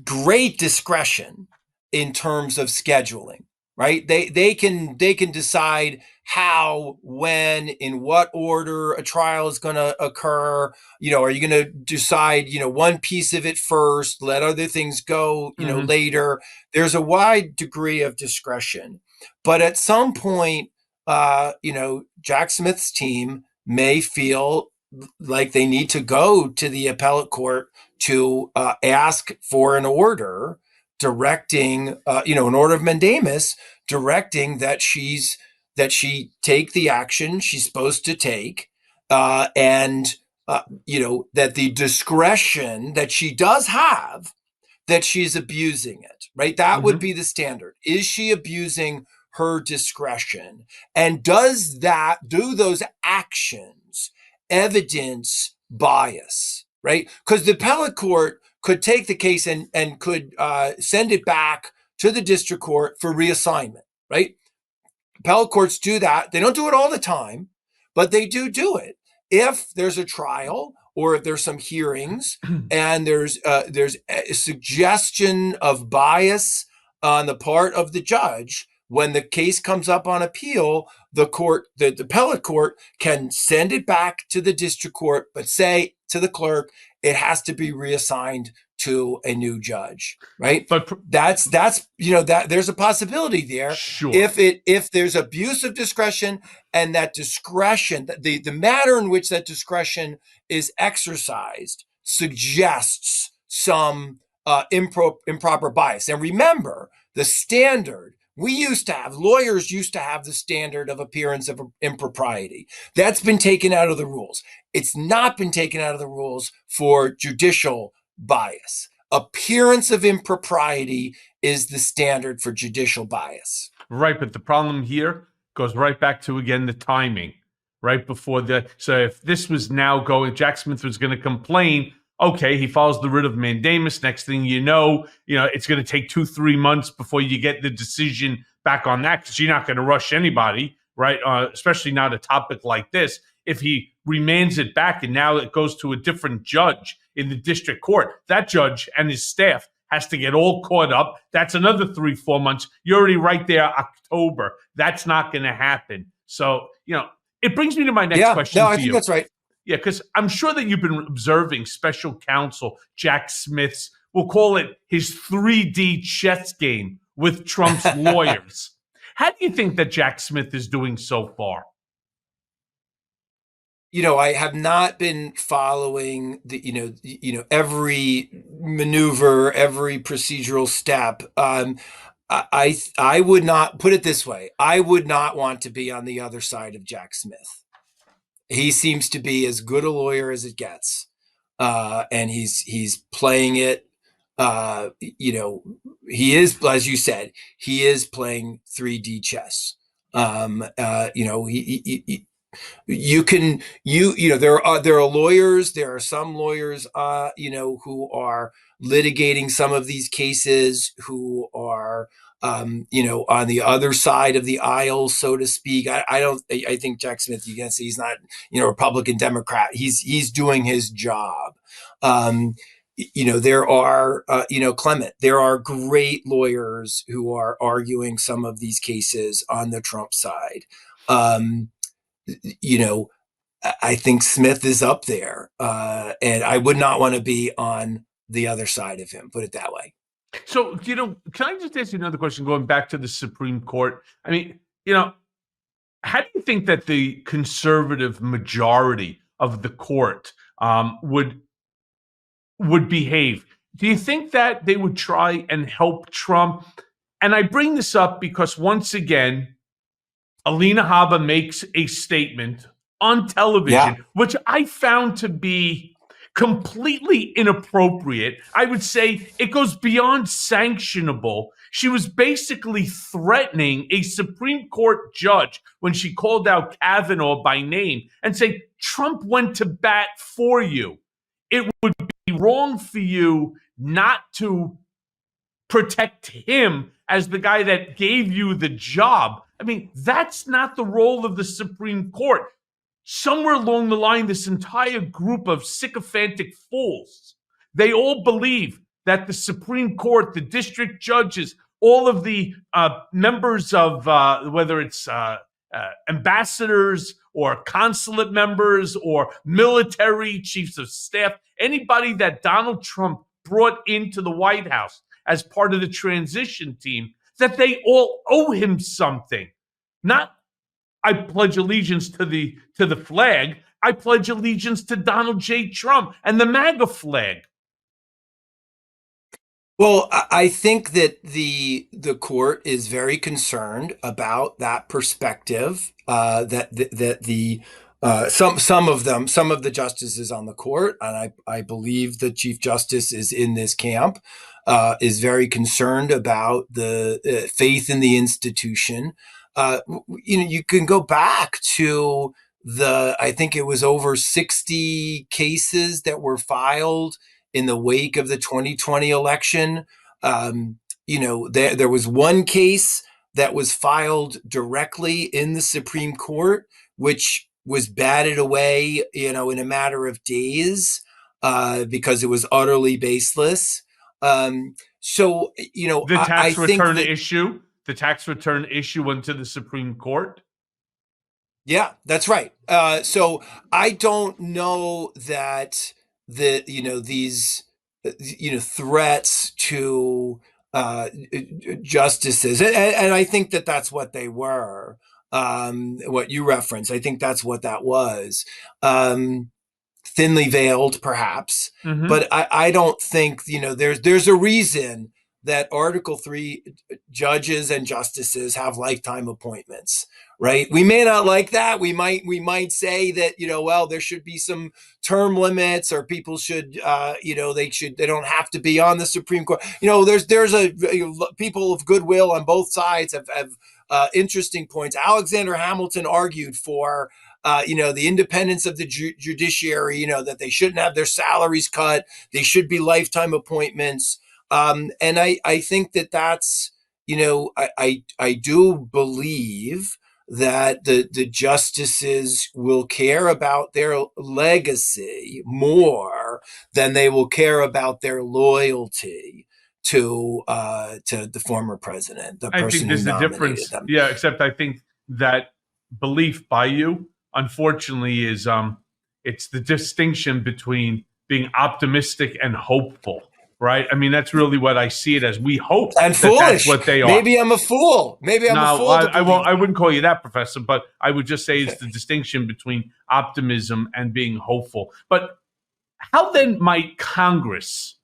great discretion in terms of scheduling, right? They can decide how, when, in what order a trial is going to occur. Are you going to decide, one piece of it first, let other things go, later? There's a wide degree of discretion, but at some point, Jack Smith's team may feel like they need to go to the appellate court to ask for an order directing, an order of mandamus directing that she take the action she's supposed to take, and that the discretion that she does have, that she's abusing it, right? That would be the standard. Is she abusing her discretion? And do those actions evidence bias, right? Because the appellate court could take the case and could send it back to the district court for reassignment, right? Appellate courts do that. They don't do it all the time, but they do it. If there's a trial or if there's some hearings and there's a suggestion of bias on the part of the judge, when the case comes up on appeal, the appellate court can send it back to the district court, but say to the clerk, it has to be reassigned to a new judge, right? But that's that there's a possibility there. Sure. If there's abuse of discretion, and that discretion, the manner in which that discretion is exercised suggests some improper bias. And remember, the standard, lawyers used to have the standard of appearance of impropriety. That's been taken out of the rules. It's not been taken out of the rules for judicial bias. Appearance of impropriety is the standard for judicial bias. Right, but the problem here goes right back to, again, the timing. Right before so if this was now going, Jack Smith was going to complain, okay, he files the writ of mandamus. Next thing you know, it's going to take 2-3 months before you get the decision back on that, because you're not going to rush anybody, right? Especially not a topic like this. If he remands it back and now it goes to a different judge in the district court, that judge and his staff has to get all caught up. That's another 3-4 months. You're already right there, October. That's not going to happen. So, it brings me to my next question. I think that's right. Yeah, because I'm sure that you've been observing special counsel Jack Smith's, we'll call it his 3D chess game with Trump's lawyers. How do you think that Jack Smith is doing so far? I have not been following the, every maneuver, every procedural step. I would not, put it this way, I would not want to be on the other side of Jack Smith. He seems to be as good a lawyer as it gets. And he's playing it. He is, as you said, he is playing 3D chess. There are lawyers, there are some lawyers, who are litigating some of these cases, who are, on the other side of the aisle, so to speak. I think Jack Smith, you can say he's not, Republican, Democrat. He's doing his job. There are, Clement, there are great lawyers who are arguing some of these cases on the Trump side. I think Smith is up there, and I would not want to be on the other side of him, put it that way. So, can I just ask you another question going back to the Supreme Court? I mean, how do you think that the conservative majority of the court would behave? Do you think that they would try and help Trump? And I bring this up because, once again, Alina Habba makes a statement on television, which I found to be completely inappropriate. I would say it goes beyond sanctionable. She was basically threatening a Supreme Court judge when she called out Kavanaugh by name and say, Trump went to bat for you. It would be wrong for you not to protect him as the guy that gave you the job. I mean, that's not the role of the Supreme Court. Somewhere along the line, this entire group of sycophantic fools, they all believe that the Supreme Court, the district judges, all of the members of whether it's ambassadors or consulate members or military chiefs of staff, anybody that Donald Trump brought into the White House as part of the transition team, that they all owe him something. Not, I pledge allegiance to the flag. I pledge allegiance to Donald J. Trump and the MAGA flag. Well, I think that the court is very concerned about that perspective. That some of the justices on the court, and I believe the Chief Justice is in this camp, is very concerned about the faith in the institution. You can go back to I think it was over 60 cases that were filed in the wake of the 2020 election. There was one case that was filed directly in the Supreme Court, which was batted away, in a matter of days, because it was utterly baseless. The I tax think return that, issue, the tax return issue went to the Supreme Court. yeah, that's right. So I don't know that these threats to justices, and I think that that's what they were. What you referenced, I think that's what that was. Thinly veiled, perhaps, Mm-hmm. but I don't think there's a reason that Article 3 judges and justices have lifetime appointments, right? We may not like that. We might say that well, there should be some term limits, or people should they don't have to be on the Supreme Court. There's people of goodwill on both sides have interesting points. Alexander Hamilton argued for the independence of the judiciary, that they shouldn't have their salaries cut. They should be lifetime appointments. And I think that's, I do believe that the justices will care about their legacy more than they will care about their loyalty to the former president, the I think person who there's a nominated difference. them. Yeah, except I think that belief by you, unfortunately, is it's the distinction between being optimistic and hopeful, right? I mean, that's really what I see it as. We hope And that that's foolish. what they are. Maybe I'm a fool. Maybe I'm a No, fool to I won't. believe. I wouldn't call you that, Professor. But I would just say it's the distinction between optimism and being hopeful. But how then might Congress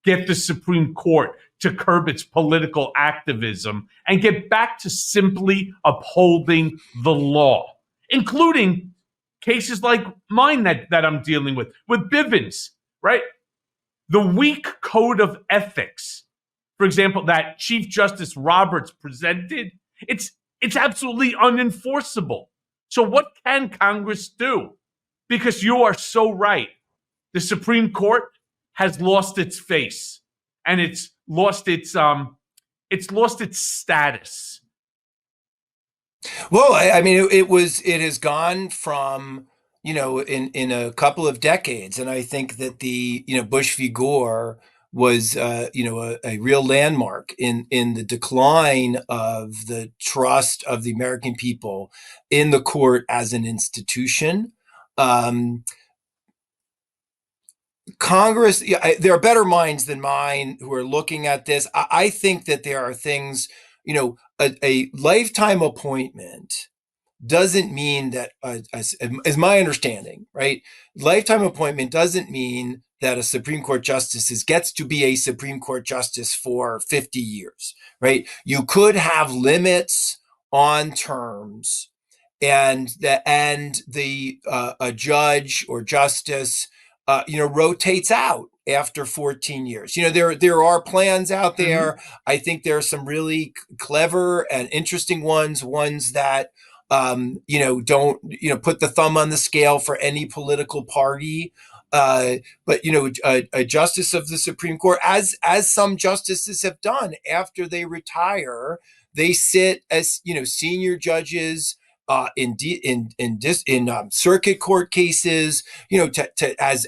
get the Supreme Court to curb its political activism and get back to simply upholding the law, including cases like mine that I'm dealing with Bivens, right? The weak code of ethics, for example, that Chief Justice Roberts presented, it's absolutely unenforceable. So what can Congress do? Because you are so right. The Supreme Court has lost its face, and it's lost its status. Well, I mean, it has gone from, in a couple of decades, and I think that the Bush v. Gore was a real landmark in the decline of the trust of the American people in the court as an institution. Congress, there are better minds than mine who are looking at this. I think that there are things, a lifetime appointment doesn't mean that, as my understanding, right? Lifetime appointment doesn't mean that a Supreme Court justice gets to be a Supreme Court justice for 50 years, right? You could have limits on terms, and the a judge or justice rotates out after 14 years. There are plans out there. Mm-hmm. I think there are some really clever and interesting ones that don't put the thumb on the scale for any political party. But a justice of the Supreme Court, as some justices have done after they retire, they sit as senior judges in circuit court cases, as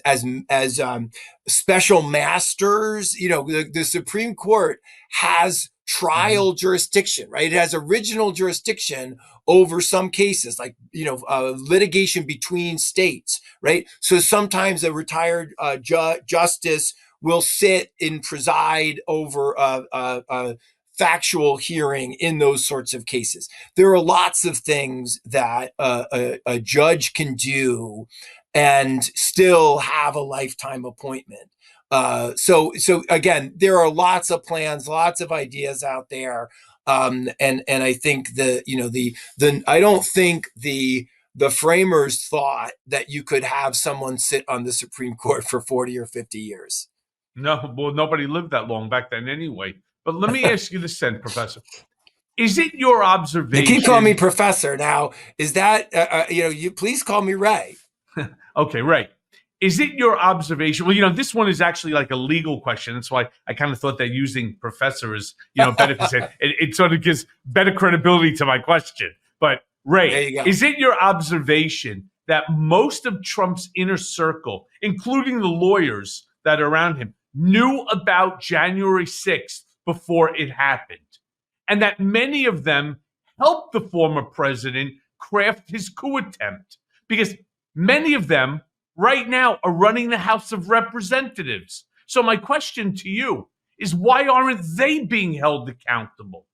special masters. The Supreme Court has trial jurisdiction, right? It has original jurisdiction over some cases, like litigation between states, right? So sometimes a retired justice will sit and preside over a factual hearing in those sorts of cases. There are lots of things that a judge can do and still have a lifetime appointment. So again, there are lots of plans, lots of ideas out there, and I think I don't think the framers thought that you could have someone sit on the Supreme Court for 40 or 50 years. No, well, nobody lived that long back then anyway. But let me ask you this then, Professor. Is it your observation? You keep calling me Professor now. Is that, you please call me Ray. Okay, Ray. Is it your observation? Well, this one is actually like a legal question. That's why I kind of thought that using professor is, better because it sort of gives better credibility to my question. But There Ray, you go. is it your observation that most of Trump's inner circle, including the lawyers that are around him, knew about January 6th before it happened? And that many of them helped the former president craft his coup attempt? Because many of them right now are running the House of Representatives. So my question to you is, why aren't they being held accountable?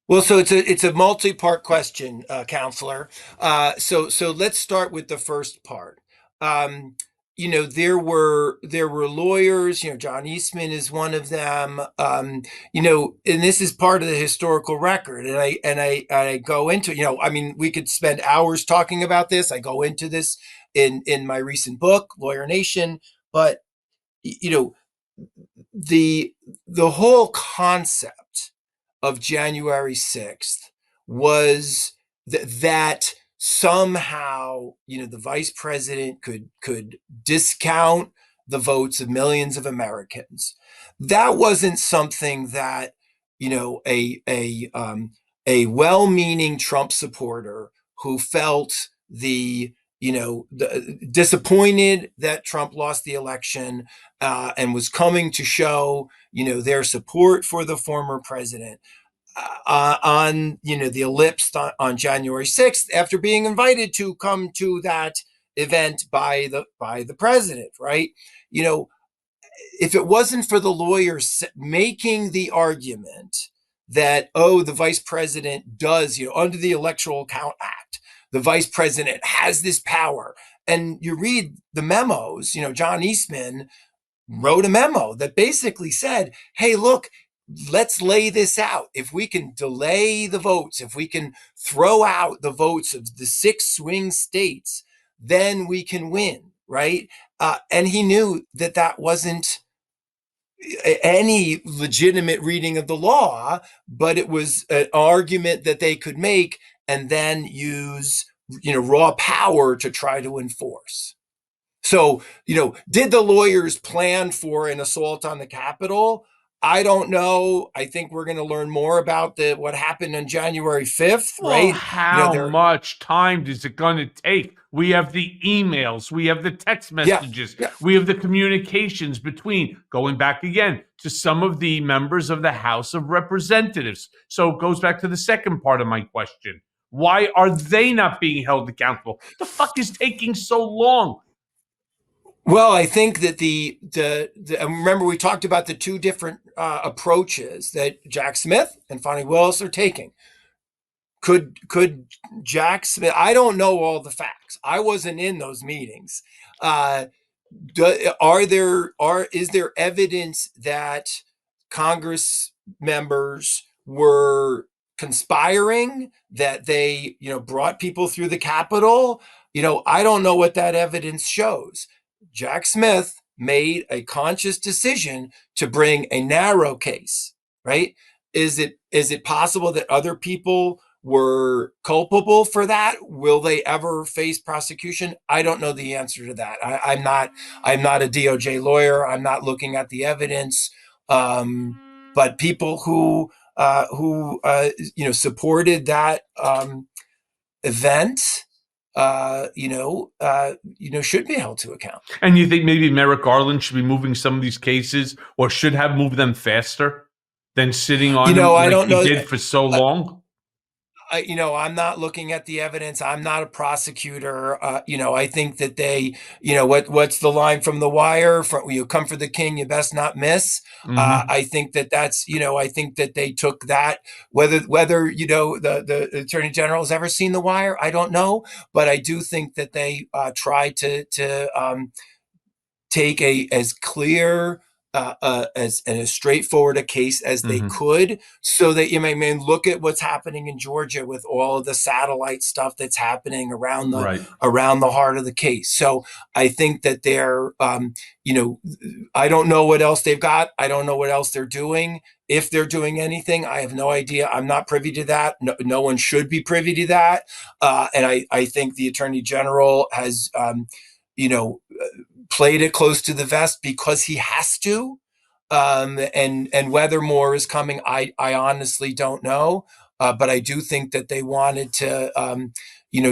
Well, so it's a multi-part question, counselor. So let's start with the first part. There were lawyers. John Eastman is one of them. And this is part of the historical record. And I go into, we could spend hours talking about this. I go into this in my recent book, Lawyer Nation. But the whole concept of January 6th was that somehow, the vice president could discount the votes of millions of Americans. That wasn't something that, a well-meaning Trump supporter who felt disappointed that Trump lost the election, and was coming to show, their support for the former president, on the ellipse on January 6th, after being invited to come to that event by the president, right? If it wasn't for the lawyers making the argument that, the vice president does, under the Electoral Count Act, the vice president has this power. And you read the memos, John Eastman wrote a memo that basically said, hey, look, let's lay this out. If we can delay the votes, if we can throw out the votes of the 6 swing states, then we can win, right? And he knew that wasn't any legitimate reading of the law, but it was an argument that they could make and then use, raw power to try to enforce. So, did the lawyers plan for an assault on the Capitol? I don't know. I think we're going to learn more about what happened on January 5th, Well, right? how much time is it going to take? We have the emails, we have the text messages, yeah. We have the communications between, going back again to some of the members of the House of Representatives. So it goes back to the second part of my question. Why are they not being held accountable? The fuck is taking so long? Well, I think that remember we talked about the two different approaches that Jack Smith and Fani Willis are taking. Could Jack Smith? I don't know all the facts. I wasn't in those meetings. Is there evidence that Congress members were conspiring, that they brought people through the Capitol? I don't know what that evidence shows. Jack Smith made a conscious decision to bring a narrow case, right? Is it possible that other people were culpable for that? Will they ever face prosecution? I don't know the answer to that. I'm not a DOJ lawyer. I'm not looking at the evidence. But people who supported that event, should be held to account. And you think maybe Merrick Garland should be moving some of these cases, or should have moved them faster than sitting on them I like don't know. he did for so long? I'm not looking at the evidence. I'm not a prosecutor. I think that they, what's the line from The Wire? You come for the king, you best not miss. I think that's, I think that they took that, whether the Attorney General has ever seen The Wire, I don't know. But I do think that they tried to take as clear, as straightforward a case as they could, so that you may look at what's happening in Georgia with all of the satellite stuff that's happening around the heart of the case. So I think that they're, I don't know what else they've got. I don't know what else they're doing. If they're doing anything, I have no idea. I'm not privy to that. No one should be privy to that. And I think the Attorney General has, played it close to the vest because he has to. And whether more is coming, I honestly don't know. But I do think that they wanted to,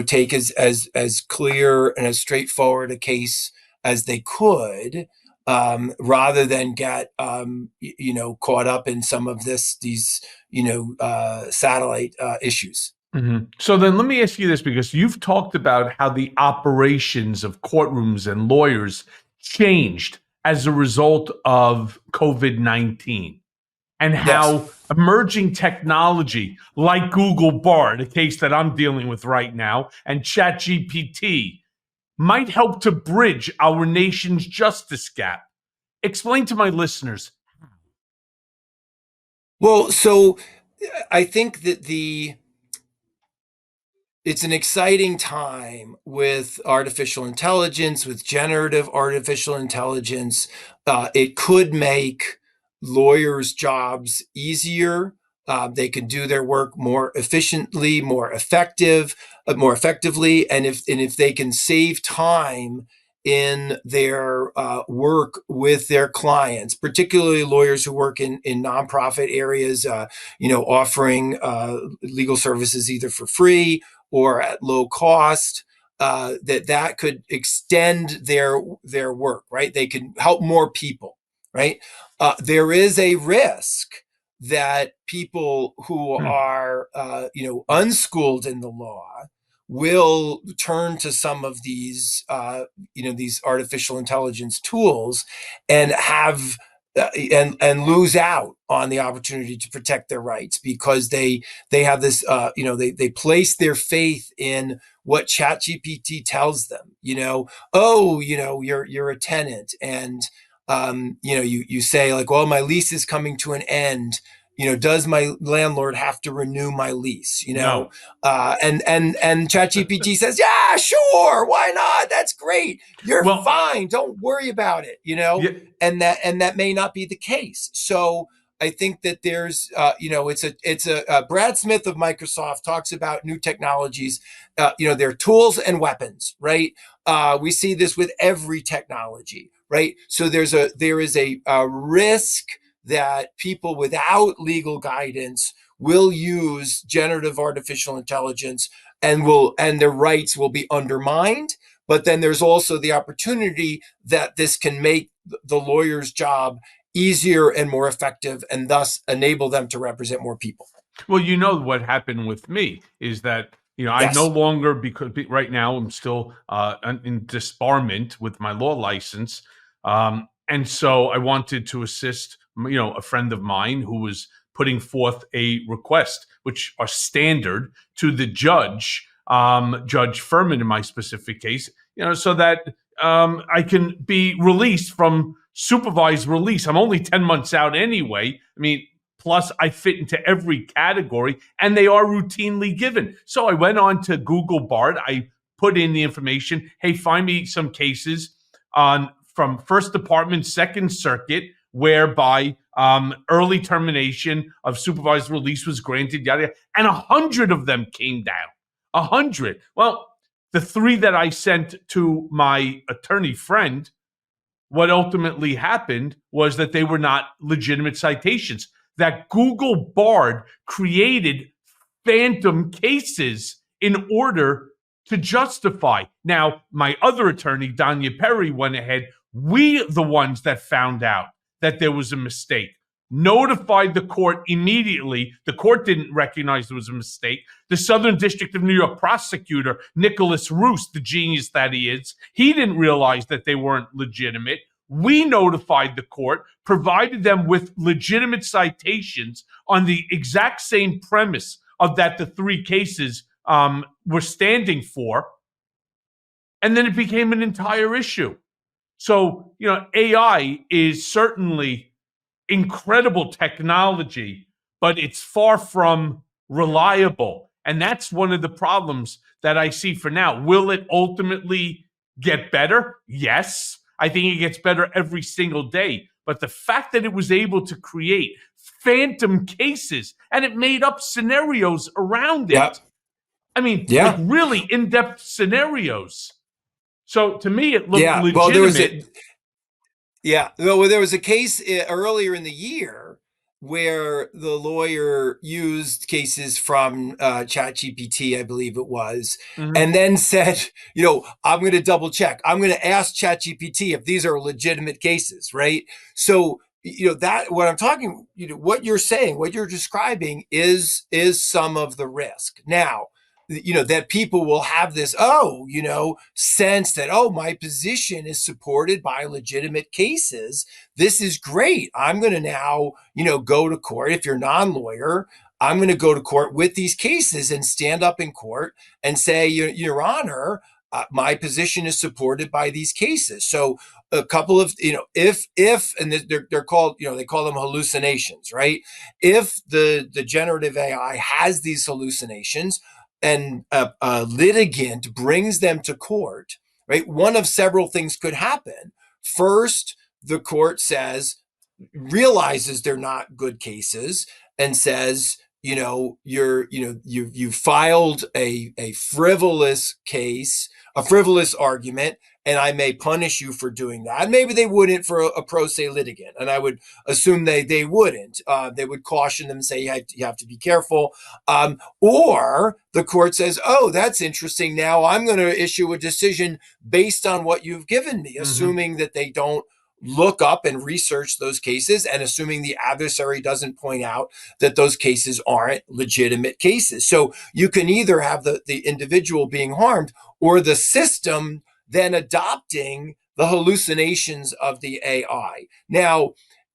take as clear and as straightforward a case as they could, rather than get, caught up in some of these satellite issues. Mm-hmm. So then let me ask you this, because you've talked about how the operations of courtrooms and lawyers changed as a result of COVID-19, and how Yes. emerging technology like Google Bard, the case that I'm dealing with right now, and ChatGPT might help to bridge our nation's justice gap. Explain to my listeners. Well, so I think that it's an exciting time with artificial intelligence, with generative artificial intelligence. It could make lawyers' jobs easier. They can do their work more efficiently, more effectively, and if they can save time in their work with their clients, particularly lawyers who work in nonprofit areas, offering legal services either for free or at low cost, that could extend their work, right? They can help more people, right? There is a risk that people who are, unschooled in the law will turn to some of these artificial intelligence tools and have and lose out on the opportunity to protect their rights because they have this they place their faith in what ChatGPT tells them. You're a tenant, and you say like, well, my lease is coming to an end. Does my landlord have to renew my lease? No. And ChatGPT says, yeah, sure, why not? That's great. You're fine. Don't worry about it. Yeah. And that may not be the case. So I think that there's, it's a Brad Smith of Microsoft talks about new technologies. They're tools and weapons, right? We see this with every technology, right? So there is a risk that people without legal guidance will use generative artificial intelligence and their rights will be undermined. But then there's also the opportunity that this can make the lawyer's job easier and more effective, and thus enable them to represent more people. Well, what happened with me is that, I no Yes. longer, because right now I'm still in disbarment with my law license. And so I wanted to assist, a friend of mine who was putting forth a request, which are standard to the judge, Judge Furman in my specific case, so that I can be released from supervised release. I'm only 10 months out anyway. I mean, plus I fit into every category, and they are routinely given. So I went on to Google Bard. I put in the information. Hey, find me some cases from First Department, Second Circuit, whereby early termination of supervised release was granted, yada, yada. And 100 of them came down. 100. Well, the 3 that I sent to my attorney friend, what ultimately happened was that they were not legitimate citations. That Google Bard created phantom cases in order to justify. Now, my other attorney, Danya Perry, went ahead. We, the ones that found out that there was a mistake, notified the court immediately. The court didn't recognize there was a mistake. The Southern District of New York prosecutor, Nicholas Roos, the genius that he is, he didn't realize that they weren't legitimate. We notified the court, provided them with legitimate citations on the exact same premise of that the 3 cases were standing for. And then it became an entire issue. So, AI is certainly incredible technology, but it's far from reliable. And that's one of the problems that I see for now. Will it ultimately get better? Yes. I think it gets better every single day. But the fact that it was able to create phantom cases and it made up scenarios around it. Yep. I mean, Yeah. like really in-depth scenarios. So to me, it looked Yeah. Well, legitimate. there was a case earlier in the year where the lawyer used cases from ChatGPT, I believe it was, Mhm. and then said, I'm going to double check. I'm going to ask ChatGPT if these are legitimate cases, right? So, that what I'm talking, what you're saying, what you're describing is some of the risk. Now, that people will have this, sense that, my position is supported by legitimate cases. This is great. I'm going to now, go to court. If you're non-lawyer, I'm going to go to court with these cases and stand up in court and say, Your Honor, my position is supported by these cases. So a couple of, if, and they're called, they call them hallucinations, right? If the generative AI has these hallucinations, and a litigant brings them to court, right? One of several things could happen. First, the court realizes they're not good cases and says, you filed a frivolous case, a frivolous argument, and I may punish you for doing that. Maybe they wouldn't for a pro se litigant, and I would assume they wouldn't. They would caution them and say you have to be careful. Or the court says, oh, that's interesting. Now I'm going to issue a decision based on what you've given me, assuming that they don't look up and research those cases, and assuming the adversary doesn't point out that those cases aren't legitimate cases. So you can either have the individual being harmed or the system then adopting the hallucinations of the AI. Now,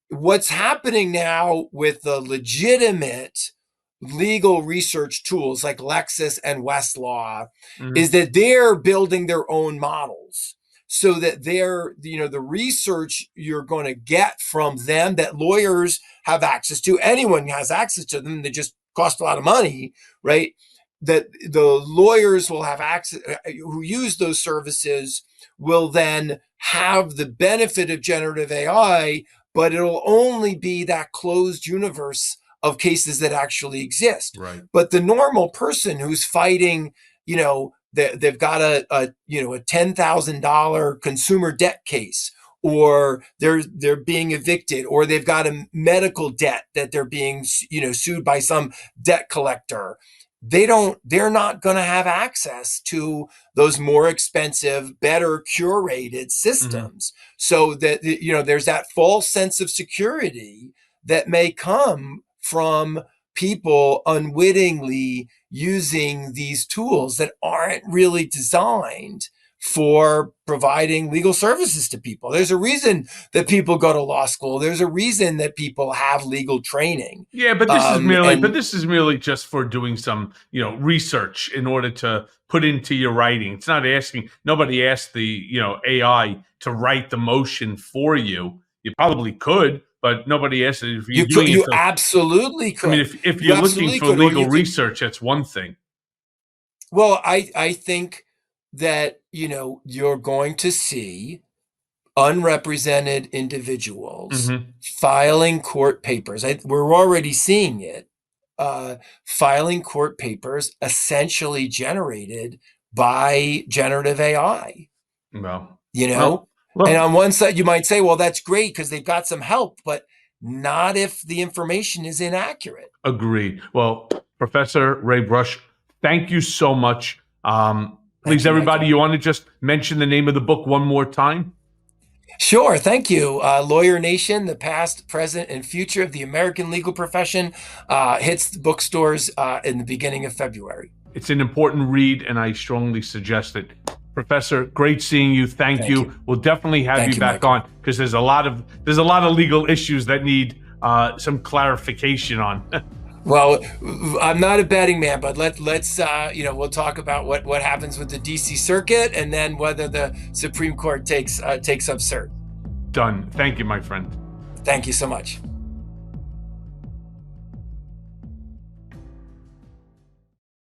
what's happening now with the legitimate legal research tools like Lexis and Westlaw is that they're building their own models, so that the research you're going to get from them, that lawyers have access to, anyone has access to them, they just cost a lot of money, right? That the lawyers will have access, who use those services will then have the benefit of generative AI, but it'll only be that closed universe of cases that actually exist. Right. But the normal person who's fighting, they've got a $10,000 consumer debt case, or they're being evicted, or they've got a medical debt that they're being sued by some debt collector. They're not going to have access to those more expensive, better curated systems. So that there's that false sense of security that may come from people unwittingly using these tools that aren't really designed for providing legal services to people. There's a reason that people go to law school. There's a reason that people have legal training. Yeah, but this is merely just for doing some, research in order to put into your writing. It's not nobody asked the, AI to write the motion for you. You probably could, but nobody asked it. If you're doing you absolutely could. I mean, if you're looking for legal research, that's one thing. Well, I think that, you're going to see unrepresented individuals filing court papers. We're already seeing it, filing court papers essentially generated by generative AI. Well, and on one side you might say, well, that's great because they've got some help, but not if the information is inaccurate. Agreed. Well, Professor Ray Brescia, thank you so much. Please, everybody, you want to just mention the name of the book one more time? Sure. Thank you. Lawyer Nation, the past, present, and future of the American legal profession hits the bookstores in the beginning of February. It's an important read, and I strongly suggest it. Professor, great seeing you. Thank you. We'll definitely have you back on, because there's a lot of legal issues that need some clarification on. Well, I'm not a betting man, but let's we'll talk about what happens with the DC Circuit, and then whether the Supreme Court takes up cert. Done. Thank you, my friend. Thank you so much.